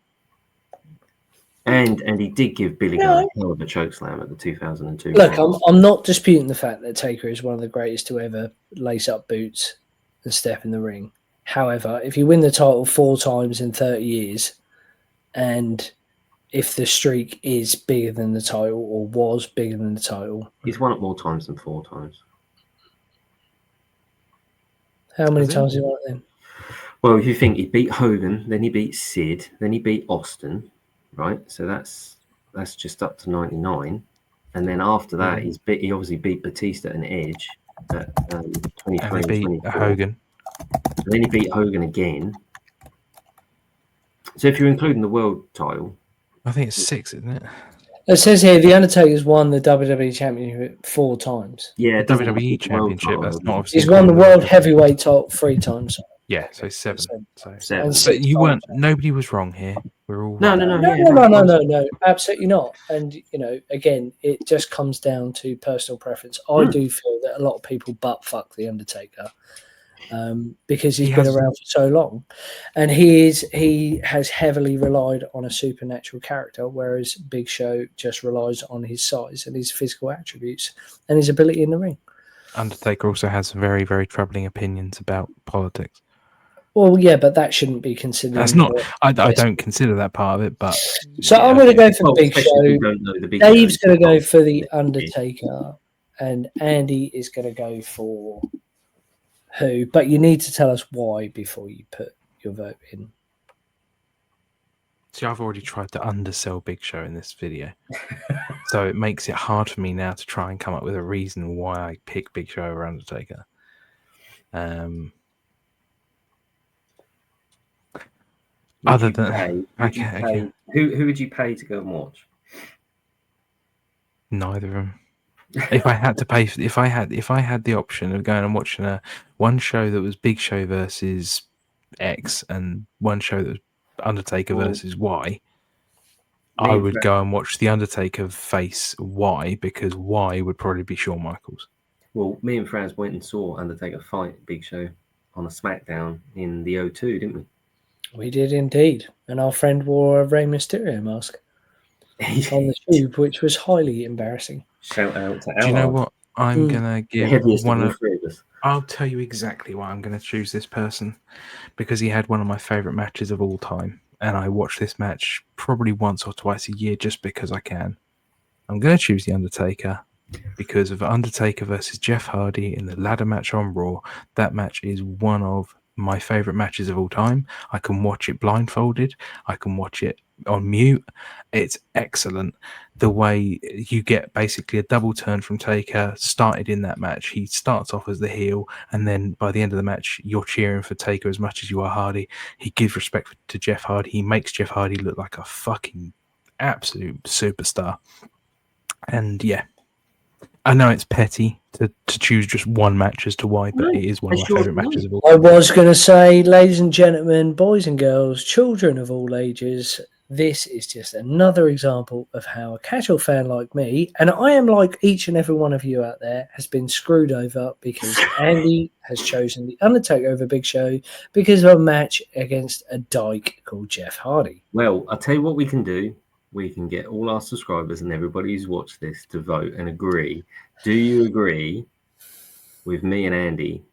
and he did give Billy No. Gunn a hell of a chokeslam at the 2002. Look, I'm not disputing the fact that Taker is one of the greatest to ever lace up boots and step in the ring. However, if you win the title 4 times in 30 years, and if the streak is bigger than the title or was bigger than the title, He's won it more times than 4 times. how many Has he? times have you won it then? Well, if you think he beat Hogan, then he beat Sid, then he beat Austin, right? So that's just up to 99, and then after that, he obviously beat Batista and Edge at 23 And he beat 24. Hogan. And then he beat Hogan again. So if you're including the world title, I think it's 6, isn't it? It says here the Undertaker's won the WWE Championship 4 times. yeah, The it doesn't have to WWE be the world Championship. title, That's though, not does obviously. He's won the World Heavyweight title 3 times. Yeah, so 7. So. it? 7. And But you weren't. Nobody was wrong here. We're all No, right. No, absolutely not. And, you know, again, it just comes down to personal preference. I do feel that a lot of people butt fuck The Undertaker because he's been around for so long. And he has heavily relied on a supernatural character, whereas Big Show just relies on his size and his physical attributes and his ability in the ring. Undertaker also has very, very troubling opinions about politics. Well, yeah, but that shouldn't be considered. That's not. I don't consider that part of it, but. So I'm going to go for Big especially if Show. you don't know the Big Dave's Show. going to go for The Undertaker, and Andy is going to go for who? But you need to tell us why before you put your vote in. See, I've already tried to undersell Big Show in this video, so it makes it hard for me now to try and come up with a reason why I pick Big Show over Undertaker. Other than who would you pay to go and watch? Neither of them. If I had to pay, if I had the option of going and watching one show that was Big Show versus X and one show that was Undertaker versus Y, I would go and watch the Undertaker face Y because Y would probably be Shawn Michaels. Well, me and Franz went and saw Undertaker fight Big Show on a SmackDown in the O2, didn't we? We did indeed, and our friend wore a Rey Mysterio mask on the tube, which was highly embarrassing. Shout out to Do you know what? I'm gonna give one of. I'll tell you exactly why I'm gonna choose this person, because he had one of my favorite matches of all time, and I watch this match probably once or twice a year just because I can. I'm gonna choose the Undertaker because of Undertaker versus Jeff Hardy in the ladder match on Raw. That match is one of my favorite matches of all time. I can watch it blindfolded. I can watch it on mute. It's excellent. The way you get basically a double turn from Taker started in that match. He starts off as the heel, and then by the end of the match, you're cheering for Taker as much as you are Hardy. He gives respect to Jeff Hardy. He makes Jeff Hardy look like a fucking absolute superstar. And yeah, I know it's petty to choose just one match as to why, but it is one of my favourite matches of all time. I was going to say, ladies and gentlemen, boys and girls, children of all ages, this is just another example of how a casual fan like me, and I am like each and every one of you out there, has been screwed over because Andy has chosen The Undertaker over Big Show because of a match against a dyke called Jeff Hardy. Well, I'll tell you what we can do. We can get all our subscribers and everybody who's watched this to vote and agree. Do you agree with me and Andy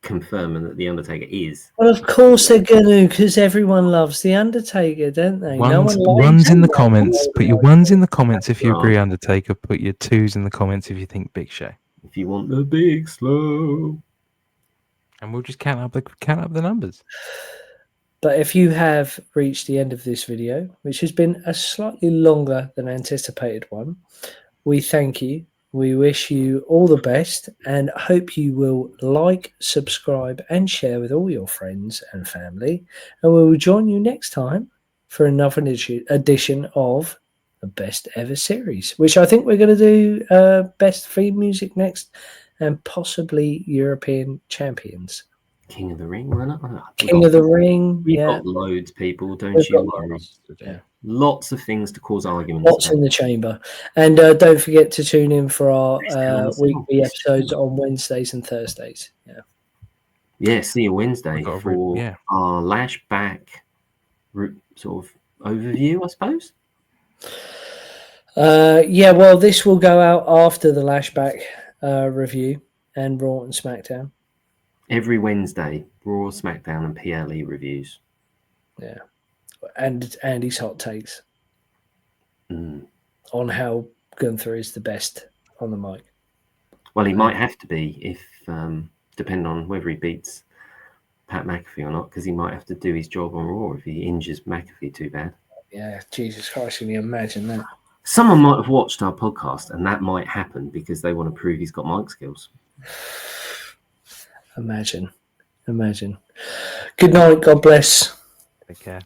confirming that The Undertaker is? Well, of course they're going to, because everyone loves The Undertaker, don't they? Ones in the comments. Put your ones in the comments if you agree Undertaker. Put your twos in the comments if you think Big Show. If you want the big slow. And we'll just count up the numbers. But if you have reached the end of this video, which has been a slightly longer than anticipated one, we thank you. We wish you all the best and hope you will like, subscribe, and share with all your friends and family. And we will join you next time for another edition of the Best Ever Series, which I think we're going to do Best Theme Music next and possibly European Champions. King of the Ring, why not? King of the Ring, We've yeah. got loads, people. Don't We've you got worry. lots to do. Lots of things to cause arguments. Lots in the chamber. And don't forget to tune in for our weekly episodes on Wednesdays and Thursdays. Yeah. Yeah, see you Wednesday We've got a for our lashback sort of overview, I suppose. Yeah, well, this will go out after the lashback review and Raw and SmackDown. Every Wednesday, Raw, SmackDown, and PLE reviews. Yeah. And Andy's hot takes on how Gunther is the best on the mic. Well, he might have to be if, depending on whether he beats Pat McAfee or not, because he might have to do his job on Raw if he injures McAfee too bad. Yeah, Jesus Christ, can you imagine that? Someone might have watched our podcast, and that might happen because they want to prove he's got mic skills. Imagine. Good night. God bless. Take care.